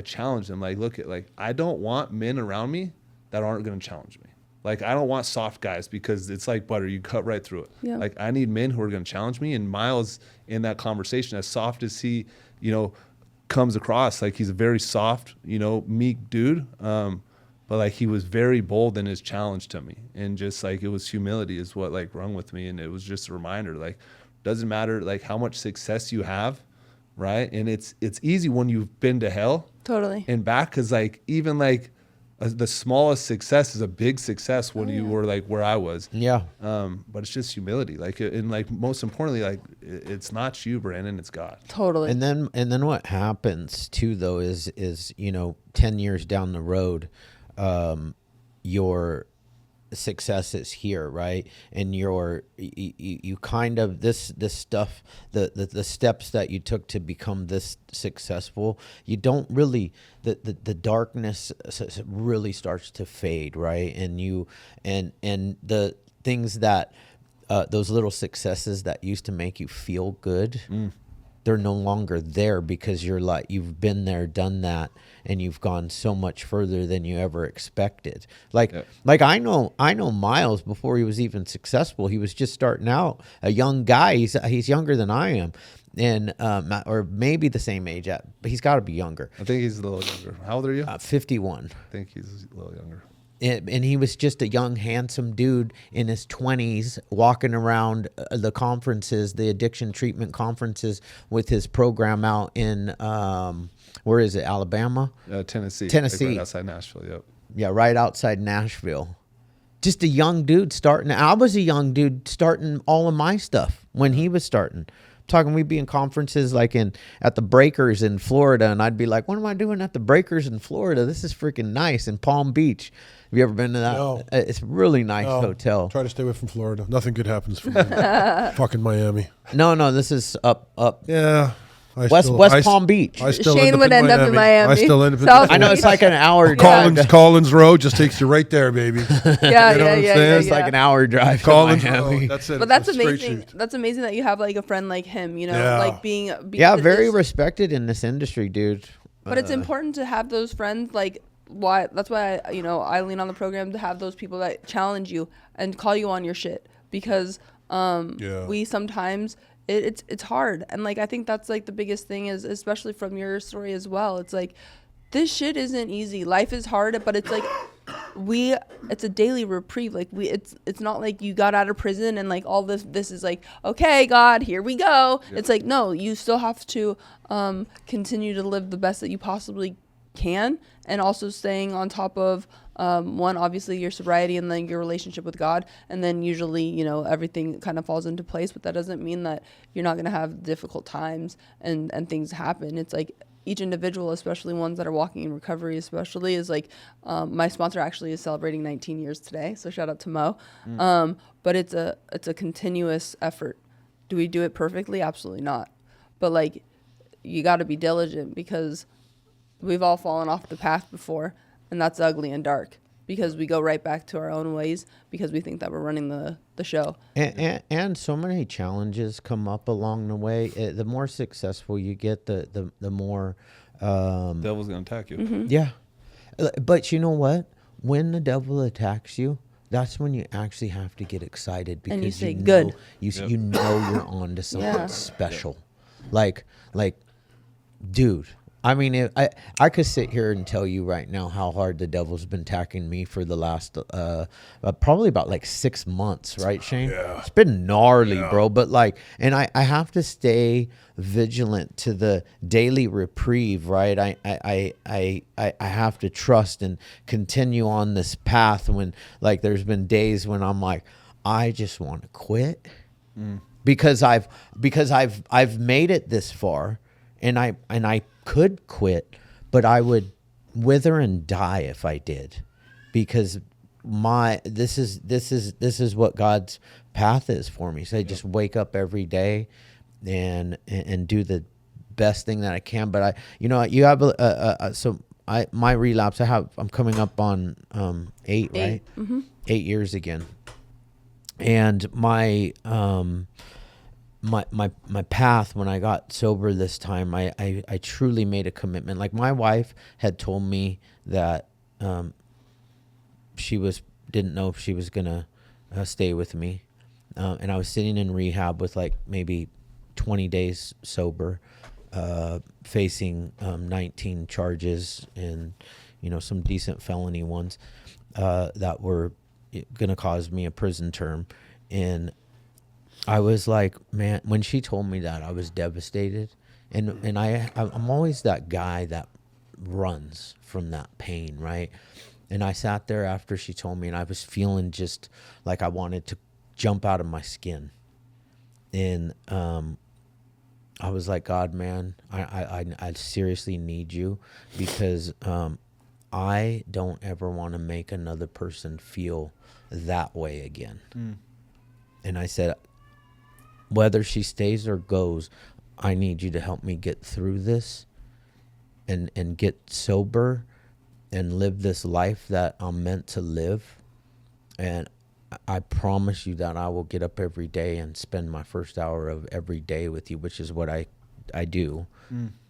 challenged them, like, look, I don't want men around me that aren't going to challenge me. Like, I don't want soft guys, because it's like butter, you cut right through it. Yeah. Like, I need men who are going to challenge me. And Miles, in that conversation, as soft as he, comes across, like, he's a very soft, meek dude. But like, he was very bold in his challenge to me, and just like, it was humility is what like rung with me. And it was just a reminder, like, doesn't matter like how much success you have, right? And it's easy when you've been to hell and back, because like even like the smallest success is a big success when you were like where I was. But it's just humility, like, and like most importantly, like, it's not you, Branden, it's God. And then what happens too, though, is 10 years down the road, your success is here, right? And you kind of this stuff, the steps that you took to become this successful, you don't really, the darkness really starts to fade, right? And and the things that those little successes that used to make you feel good, they're no longer there, because you've been there, done that, and you've gone so much further than you ever expected. Like I know Miles, before he was even successful, he was just starting out, a young guy. He's younger than I am, and or maybe the same age, but he's got to be younger. I think he's a little younger. How old are you? 51. I think he's a little younger. And he was just a young, handsome dude in his 20s, walking around the conferences, the addiction treatment conferences, with his program out in, where is it, Alabama? Tennessee. Tennessee. Like right outside Nashville, yep. Yeah, right outside Nashville. Just a young dude starting. I was a young dude starting all of my stuff when he was starting. Talking, we'd be in conferences like at the Breakers in Florida, and I'd be like, what am I doing at the Breakers in Florida? This is freaking nice. In Palm Beach. Have you ever been to that? No. It's a really nice hotel. Try to stay away from Florida. Nothing good happens from me. Fucking Miami. No, this is up. Yeah. West Palm Beach. Shane would end up in Miami. I still end up in I know, it's like an hour drive. Collins Road just takes you right there, baby. Yeah. It's like an hour drive. Collins Road. That's it. But that's amazing. That's amazing that you have like a friend like him, like being very respected in this industry, dude. But it's important to have those friends. Like, that's why I lean on the program, to have those people that challenge you and call you on your shit, because we sometimes it's hard. And like I think that's like the biggest thing is, especially from your story as well, it's like this shit isn't easy. Life is hard, but it's like it's a daily reprieve. Like it's not like you got out of prison and like all this is like, okay, God, here we go. Yep. It's like, no, you still have to continue to live the best that you possibly can, and also staying on top of one, obviously your sobriety, and then your relationship with God, and then usually, you know, everything kind of falls into place. But that doesn't mean that you're not going to have difficult times and things happen. It's like each individual, especially ones that are walking in recovery, especially, is like my sponsor actually is celebrating 19 years today, so shout out to Mo. But it's a continuous effort. Do we do it perfectly? Absolutely not. But like, you got to be diligent, because we've all fallen off the path before, and that's ugly and dark, because we go right back to our own ways because we think that we're running the show. And so many challenges come up along the way. The more successful you get, the more devil's gonna attack you. Mm-hmm. Yeah, but you know what? When the devil attacks you, that's when you actually have to get excited, because and you say, know, good. You know you're on to something Yeah. special. Like, dude. I mean, I could sit here and tell you right now how hard the devil's been attacking me for the last probably about like 6 months, right, Shane? Yeah. It's been gnarly, bro. But like, and I have to stay vigilant to the daily reprieve, right? I have to trust and continue on this path when, like, there's been days when I'm like, I just want to quit because I've made it this far, and I could quit, but I would wither and die if I did, because this is what God's path is for me. So I just wake up every day and do the best thing that I can. But you have my relapse. I'm coming up on 8, right? Mm-hmm. 8 years again, and my path when I got sober this time, I truly made a commitment. Like, my wife had told me that she didn't know if she was gonna stay with me, and I was sitting in rehab with like maybe 20 days sober, facing 19 charges and some decent felony ones that were gonna cause me a prison term. And I was like, man, when she told me that, I was devastated. And I'm always that guy that runs from that pain, right? And I sat there after she told me, and I was feeling just like I wanted to jump out of my skin. And I was like, God, man, I seriously need you, because I don't ever want to make another person feel that way again. And I said, whether she stays or goes, I need you to help me get through this and get sober and live this life that I'm meant to live. And I promise you that I will get up every day and spend my first hour of every day with you, which is what I do.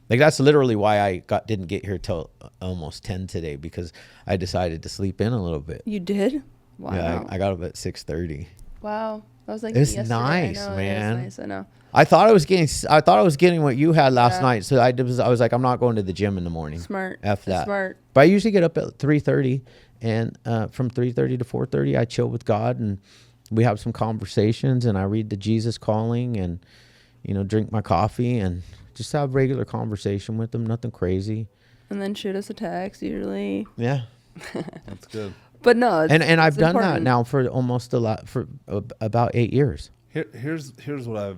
Like, that's literally why I didn't get here till almost 10 today, because I decided to sleep in a little bit. You did? Wow. Yeah, I got up at 6:30. Wow. That was like It's yesterday. nice, I know, man. It is nice, I know. I thought I was getting what you had last night, so I was like, I'm not going to the gym in the morning. Smart. F that. Smart. But I usually get up at 3:30, and from 3:30 to 4:30, I chill with God, and we have some conversations, and I read the Jesus Calling, and drink my coffee, and just have regular conversation with him. Nothing crazy. And then shoot us a text usually. Yeah. That's good. But no, And I've done important. that now for almost about 8 years. Here's what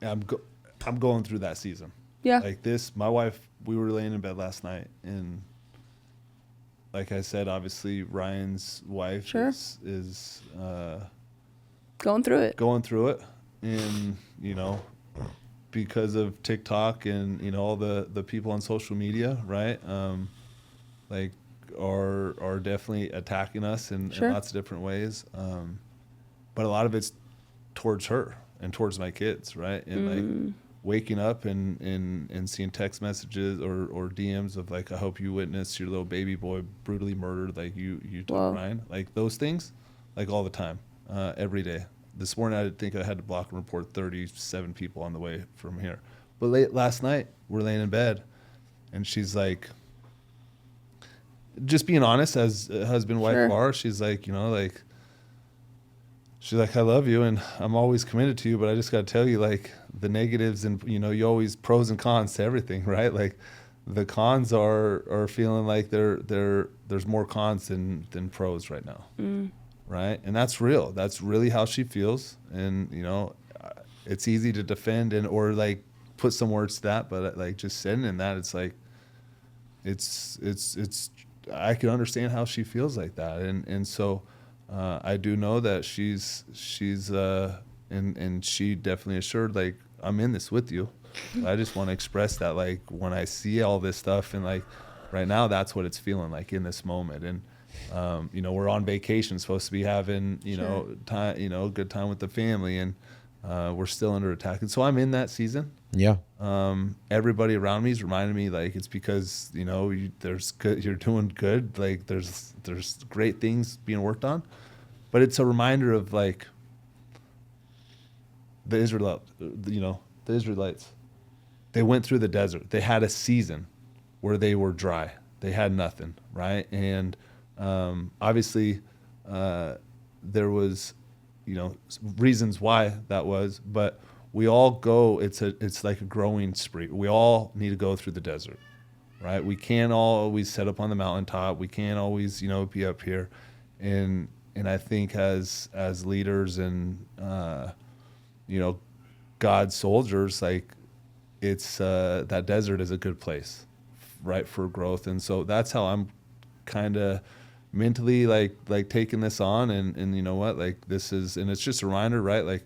I'm going through that season. Yeah. Like this, my wife, we were laying in bed last night, and like I said, obviously Ryan's wife Sure. is Going through it. and because of TikTok and all the people on social media, right? Like are definitely attacking us in lots of different ways. But a lot of it's towards her and towards my kids, right? And like waking up and seeing text messages or DMs of like, I hope you witnessed your little baby boy brutally murdered, like you told Ryan. Like those things, like all the time, every day. this morning I think I had to block and report 37 people on the way from here. But late last night, we're laying in bed, and she's like, just being honest, as a husband, wife are, she's like, she's like, I love you, and I'm always committed to you, but I just got to tell you, like, the negatives, and, you always pros and cons to everything, right? Like, the cons are feeling like there's more cons than pros right now, right? And that's real. That's really how she feels, and, it's easy to defend or, like, put some words to that, but, like, just sitting in that, it's like, it's I can understand how she feels like that, and so I do know that she's and she definitely assured, like, I'm in this with you. I just want to express that, like, when I see all this stuff, and, like, right now that's what it's feeling like in this moment, and we're on vacation, supposed to be having time, good time with the family, and we're still under attack, and so I'm in that season. Yeah. Everybody around me is reminding me, like, it's because there's good, you're doing good, like there's great things being worked on, but it's a reminder of, like, the Israelites, they went through the desert. They had a season where they were dry. They had nothing, right? And obviously there was reasons why that was, but we all go, it's like a growing spree. We all need to go through the desert, right? We can't always set up on the mountaintop. We can't always, be up here. And I think as leaders and, God's soldiers, like, it's, that desert is a good place, right, for growth. And so that's how I'm kind of mentally, like taking this on, and you know what, like, this is, and it's just a reminder, right? Like,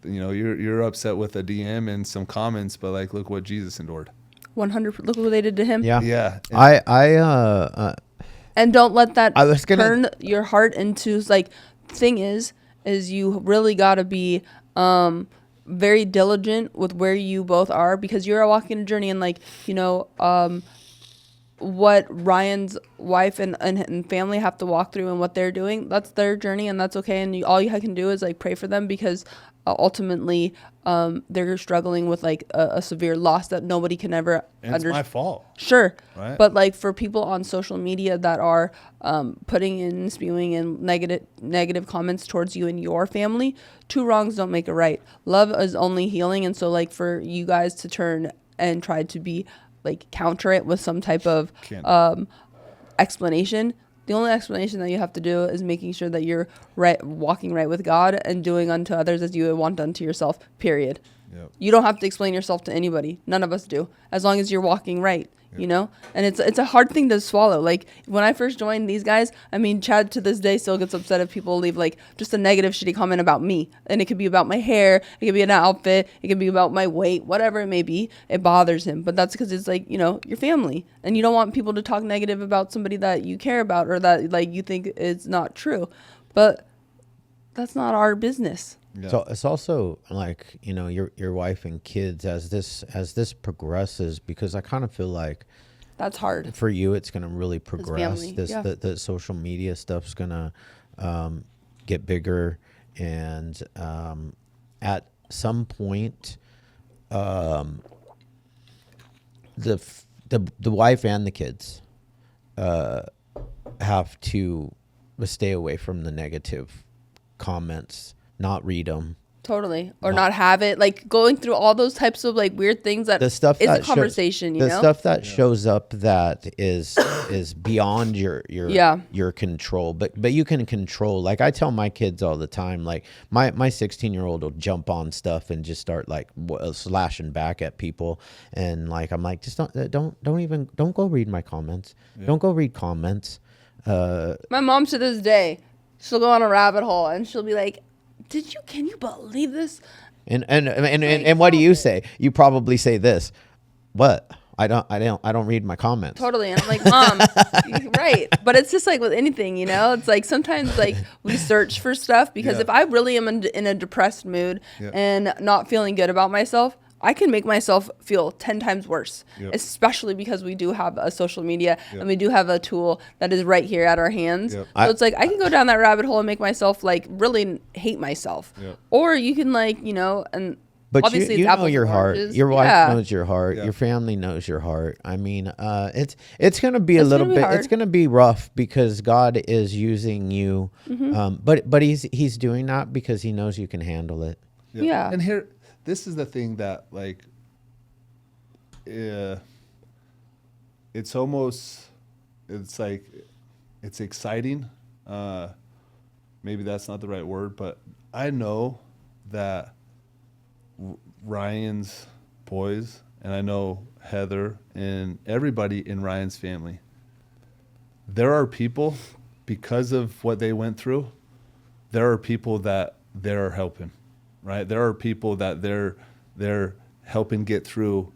you're upset with a DM and some comments, but, like, look what Jesus endured. 100%. Look what they did to him. Yeah. Yeah. And don't let that turn your heart into, like, thing is you really got to be very diligent with where you both are, because you're walking a journey, and, like, what Ryan's wife and family have to walk through and what they're doing, that's their journey, and that's okay. And all you can do is, like, pray for them, because ultimately they're struggling with, like, a severe loss that nobody can ever understand. It's my fault. Sure. Right? But, like, for people on social media that are putting in, spewing in negative comments towards you and your family, two wrongs don't make a right. Love is only healing. And so, like, for you guys to turn and try to be, like, counter it with some type of explanation, the only explanation that you have to do is making sure that you're right, walking right with God, and doing unto others as you would want done to yourself, period. Yep. You don't have to explain yourself to anybody. None of us do, as long as you're walking right. And it's a hard thing to swallow. Like, when I first joined these guys, I mean, Chad to this day still gets upset if people leave, like, just a negative shitty comment about me. And it could be about my hair, it could be an outfit, it could be about my weight, whatever it may be. It bothers him. But that's because it's, like, your family, and you don't want people to talk negative about somebody that you care about, or that, like, you think is not true. But that's not our business. Yeah. So it's also, like, your wife and kids, as this progresses, because I kind of feel like that's hard for you. It's going to really progress. The social media stuff's going to get bigger, and at some point, the wife and the kids have to stay away from the negative comments. Not read them. Totally. Or not have it. Like, going through all those types of, like, weird things that the stuff is that a conversation, the stuff that shows up that is beyond your control. But you can control. Like, I tell my kids all the time, like, my 16-year-old will jump on stuff and just start, like, slashing back at people. And, like, I'm like, just don't go read my comments. Yeah. Don't go read comments. My mom, to this day, she'll go on a rabbit hole and she'll be like, can you believe this? And what do you say? You probably say this. What? I don't read my comments. Totally. And I'm like, Mom, right. But it's just like with anything, it's like sometimes, like, we search for stuff, because if I really am in a depressed mood and not feeling good about myself, I can make myself feel 10 times worse, Yep. especially because we do have a social media Yep. and we do have a tool that is right here at our hands. Yep. So it's like I can go down that rabbit hole and make myself like really hate myself. Yep. Or you can like, you know, and But obviously you it's know apples your and heart. oranges. Your wife Yeah. knows your heart. Yeah. Your family knows your heart. I mean, it's gonna be a It's little gonna be bit. hard. It's gonna be rough because God is using you. But he's doing that because he knows you can handle it. Yeah. And here, this is the thing that like, it's almost, it's like, it's exciting. Maybe that's not the right word, but I know that Ryan's boys, and I know Heather and everybody in Ryan's family, there are people, because of what they went through, there are people that they're helping, right? There are people that they're helping get through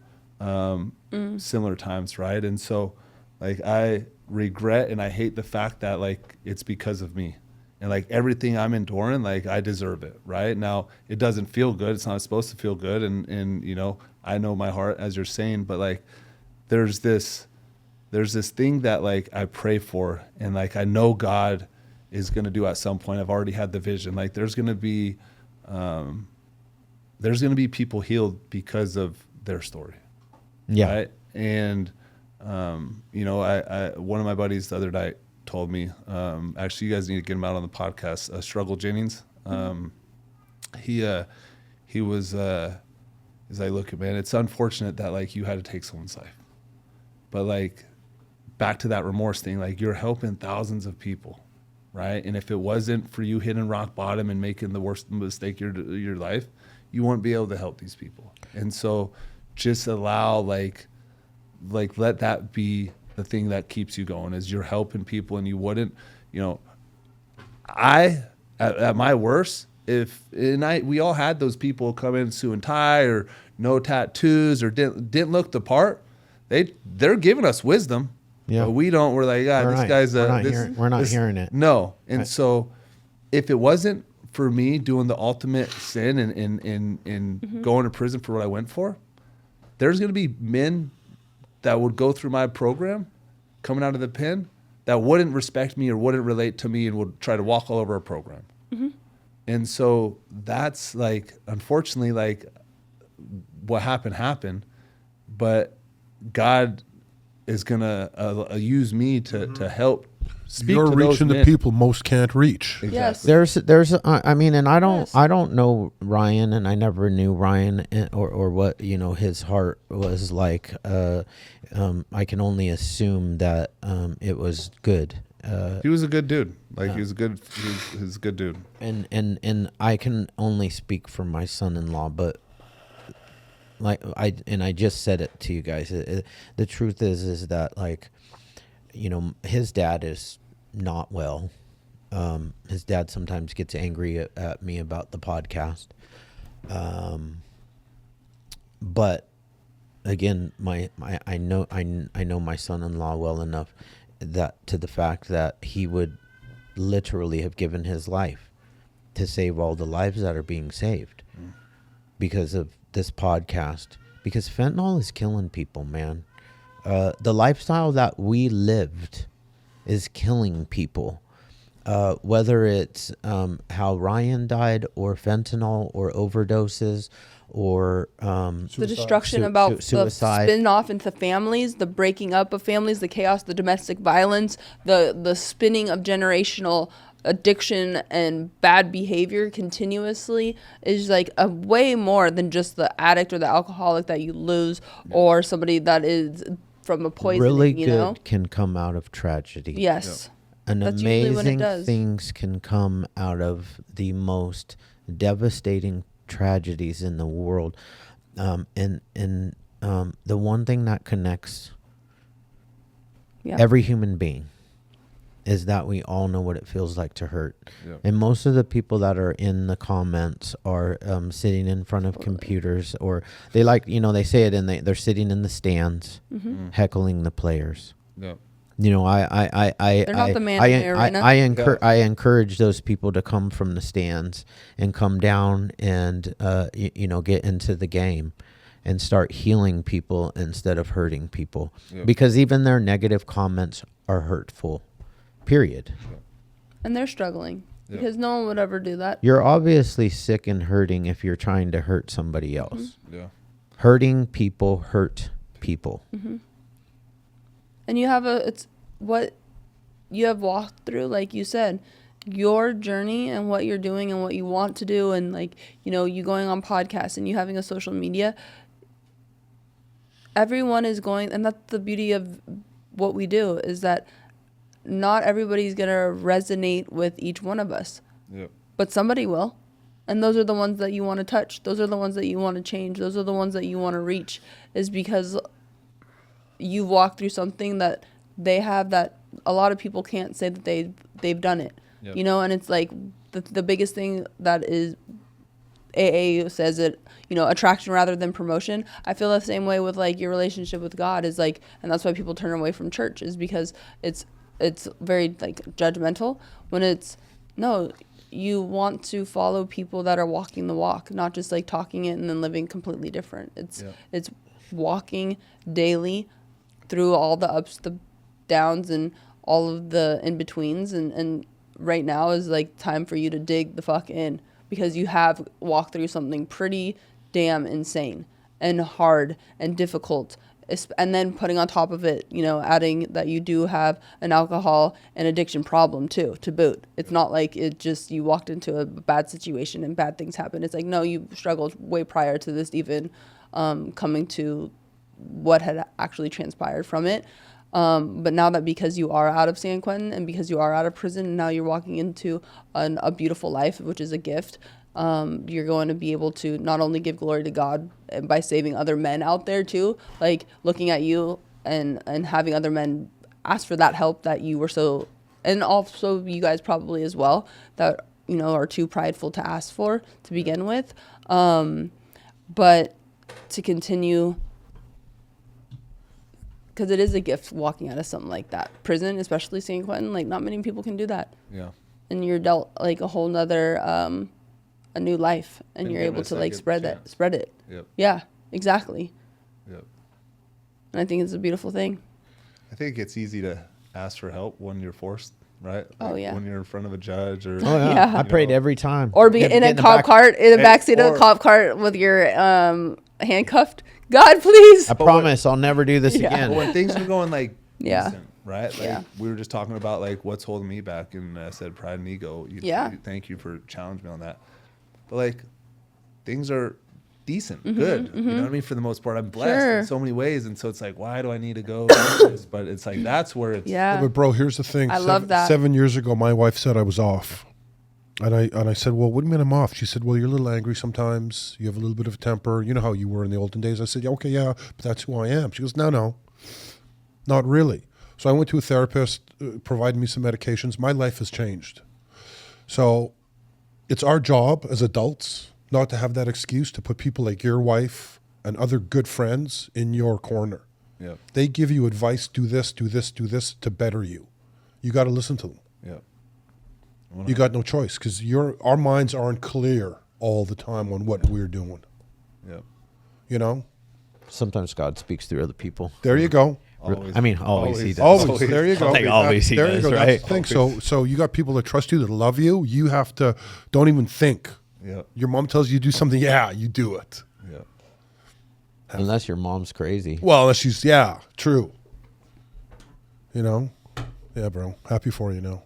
similar times, right? And so, like, I regret and I hate the fact that like it's because of me. And like everything I'm enduring, like I deserve it, right? Now it doesn't feel good. It's not supposed to feel good. And you know, I know my heart, as you're saying, but like there's this thing that like I pray for, and like I know God is gonna do at some point. I've already had the vision. Like there's gonna be people healed because of their story. Yeah. Right. And you know, I one of my buddies the other night told me, actually, you guys need to get him out on the podcast. Struggle Jennings. He was, he's like, look, man, it's unfortunate that like you had to take someone's life, but like back to that remorse thing, like you're helping thousands of people, right? And if it wasn't for you hitting rock bottom and making the worst mistake of your life, you wouldn't be able to help these people. And so just allow like let that be the thing that keeps you going, is you're helping people. And you wouldn't, you know, at my worst, we all had those people come in suit and tie or no tattoos or didn't look the part. They're giving us wisdom. Yeah. But we don't. We're like, this guy's we're not hearing it. No. And so if it wasn't for me doing the ultimate sin and going to prison for what I went for, there's going to be men that would go through my program coming out of the pen that wouldn't respect me or wouldn't relate to me and would try to walk all over our program. And so that's like, unfortunately, like what happened, but God is going to use me to help speak You're to those reaching the men. people most can't reach. Yes. There's I mean, and I Yes. don't know Ryan, and I never knew Ryan or what, you know, his heart was like. I can only assume that it was good. He was a good dude. Like he was a good dude. And I can only speak for my son-in-law, but like I just said it to you guys. The truth is that, like, you know, his dad is not well. His dad sometimes gets angry at me about the podcast. But again, I know my son-in-law well enough that to the fact that he would literally have given his life to save all the lives that are being saved because of this podcast, because fentanyl is killing people, man. The lifestyle that we lived is killing people. Whether it's how Ryan died, or fentanyl, or overdoses, or The destruction suicide. the spin off into families, the breaking up of families, the chaos, the domestic violence, the spinning of generational addiction and bad behavior continuously is like a way more than just the addict or the alcoholic that you lose, or somebody that is from a poisoning, really you good know? can come out of tragedy. Yes. And That's usually what it amazing does. things can come out of the most devastating tragedies in the world. And the one thing that connects Yeah. every human being is that we all know what it feels like to hurt. Yeah. And most of the people that are in the comments are sitting in front of computers, or they like, you know, they say it, and they're sitting in the stands heckling the players. Yeah. You know, They're not the man in the arena. I encourage those people to come from the stands and come down and you know, get into the game, and start healing people instead of hurting people. Yep. Because even their negative comments are hurtful, period. And they're struggling Yep. because no one would ever do that. You're obviously sick and hurting if you're trying to hurt somebody else. Yeah. Hurting people hurt people. And you have it's what you have walked through, like you said, your journey and what you're doing and what you want to do, and like, you know, you going on podcasts and you having a social media. Everyone is going, and that's the beauty of what we do, is that not everybody's gonna resonate with each one of us, Yep. but somebody will. And those are the ones that you want to touch. Those are the ones that you want to change. Those are the ones that you want to reach, is because you've walked through something that they have that a lot of people can't say that they've done it. Yep. You know, and it's like the biggest thing that is AA says it, you know, attraction rather than promotion. I feel the same way with like your relationship with God is like, and that's why people turn away from church, is because it's very like judgmental, when it's no, you want to follow people that are walking the walk, not just like talking it and then living completely different. It's walking daily through all the ups, the downs, and all of the in-betweens, and right now is like time for you to dig the fuck in, because you have walked through something pretty damn insane and hard and difficult. And then putting on top of it, you know, adding that you do have an alcohol and addiction problem too, to boot. It's not like it just, you walked into a bad situation and bad things happen. It's like, no, you struggled way prior to this even coming to what had actually transpired from it. But now that, because you are out of San Quentin and because you are out of prison, and now you're walking into a beautiful life, which is a gift, you're going to be able to not only give glory to God by saving other men out there too, like looking at you and having other men ask for that help that you were so, and also you guys probably as well, that, you know, are too prideful to ask for to begin with. But to continue, because it is a gift walking out of something like that. Prison, especially San Quentin, like not many people can do that. Yeah. And you're dealt like a whole nother, a new life, and you're given able a to like second spread it. Yep. Yeah, exactly. Yep. And I think it's a beautiful thing. I think it's easy to ask for help when you're forced, right? Oh, yeah. When you're in front of a judge or. Oh yeah, Yeah. I prayed know. every time. Or be Get in a in the cop back- cart, in the backseat of or- a cop cart with your handcuffed. God, please. I promise I'll never do this Yeah. But again. when things are going like Yeah. decent, right? Like Yeah. we were just talking about like what's holding me back, and I said pride and ego. Thank you for challenging me on that. But like things are decent, good. You know what I mean? For the most part, I'm blessed Sure. in so many ways, and so it's like, why do I need to go? This? But it's like that's where it's Yeah. But bro, here's the thing. I love that. 7 years ago, my wife said I was off. And I said, well, what do you mean I'm off? She said, well, you're a little angry sometimes. You have a little bit of a temper. You know how you were in the olden days. I said, yeah, okay, yeah, but that's who I am. She goes, no, not really. So I went to a therapist, provided me some medications. My life has changed. So it's our job as adults not to have that excuse to put people like your wife and other good friends in your corner. yeah, They give you advice, do this, do this, do this to better you. You got to listen to them. yeah. You got no choice, because our minds aren't clear all the time on what we're doing. Yeah. You know? Sometimes God speaks through other people. There you go. Always. I mean, always he does. Always. There you go. Like always he there does, you go. right? That's the thing. So you got people that trust you, that love you. You have to, don't even think. Yeah. Your mom tells you to do something, yeah, you do it. Yeah. Unless your mom's crazy. Well, unless she's, yeah, true. You know? Yeah, bro. Happy for you now.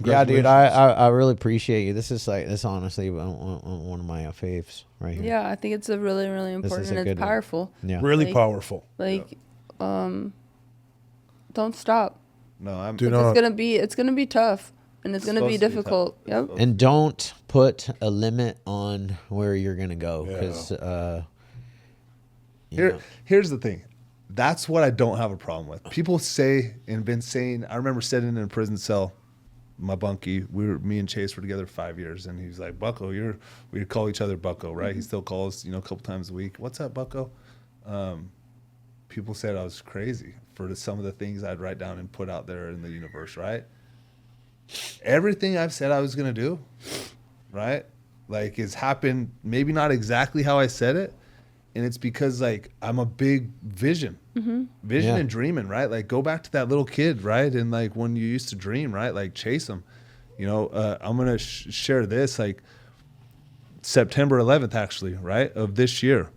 Yeah, dude, I really appreciate you. This is honestly one of my faves right here. Yeah, I think it's a really, really is important, a and good it's one. powerful. Yeah. Really Like- powerful. Like, don't stop. No, I'm. Do It's not. gonna be tough, and it's gonna be supposed to be difficult. tough. Yep. It's And don't put a limit on where you're gonna go, Yeah. because Here's the thing. That's what I don't have a problem with. People say and been saying. I remember sitting in a prison cell, my bunkie. Me and Chase were together 5 years, and he's like, "Bucko, we call each other Bucko, right?" He still calls, a couple times a week. What's up, Bucko? People said I was crazy for some of the things I'd write down and put out there in the universe, right? Everything I've said I was gonna do, right? Like, it's happened. Maybe not exactly how I said it, And it's because like I'm a big vision and dreaming, right? Like go back to that little kid, right? And like when you used to dream, right? Like chase them. You know, I'm going to share this like September 11th, actually, right? Of this year.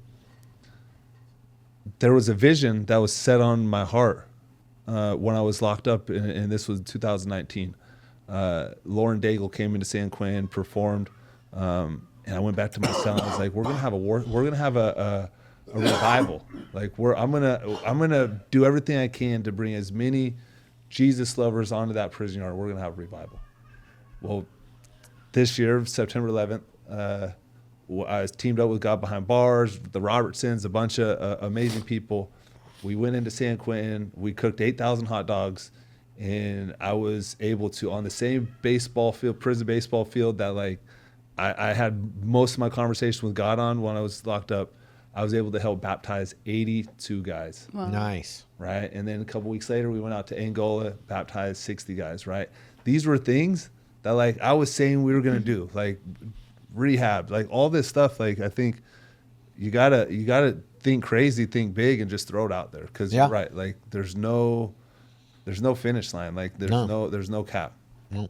There was a vision that was set on my heart when I was locked up, and this was 2019. Lauren Daigle came into San Quentin, performed, and I went back to my cell and I was like, we're gonna have a revival. Like I'm gonna do everything I can to bring as many Jesus lovers onto that prison yard. We're gonna have a revival. Well, this year, September 11th, I was teamed up with God Behind Bars, the Robertsons, a bunch of amazing people. We went into San Quentin. We cooked 8,000 hot dogs, and I was able to, on the same baseball field, prison baseball field that like I had most of my conversation with God on when I was locked up, I was able to help baptize 82 guys. Wow. Nice. Right? And then a couple weeks later, we went out to Angola, baptized 60 guys, right? These were things that like I was saying we were going to do, like rehab, like all this stuff. Like I think you gotta think crazy, think big, and just throw it out there. Because you're right, like there's no finish line. Like there's no cap. No.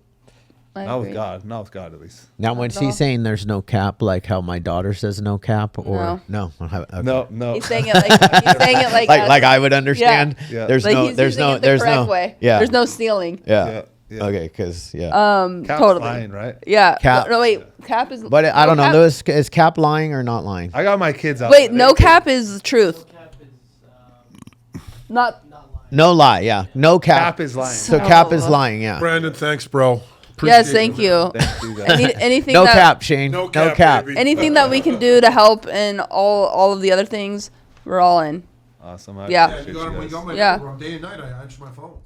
Not with God at least. Now, when he's saying there's no cap, like how my daughter says no cap, or No. He's saying it like I would understand. Yeah. There's like no, he's there's using no, it the there's correct no, way. yeah, There's no stealing. yeah. Yeah. Okay, because Cap's totally lying, right? Yeah. Cap. No, wait. Cap is. But I don't know, Cap, Lewis, is Cap lying or not lying? I got my kids out. Wait, no cap is truth. Not. No lie, yeah. No cap. Cap is lying. So Cap is lying, yeah. Branden, thanks, bro. Yes, thank you. Thank you guys. Anything No that, cap, Shane. No No cap, cap. baby. anything that we can do to help and all of the other things, we're all in. Awesome. Yeah. appreciate You got guys. my Yeah. number. Day and night, I answer my phone.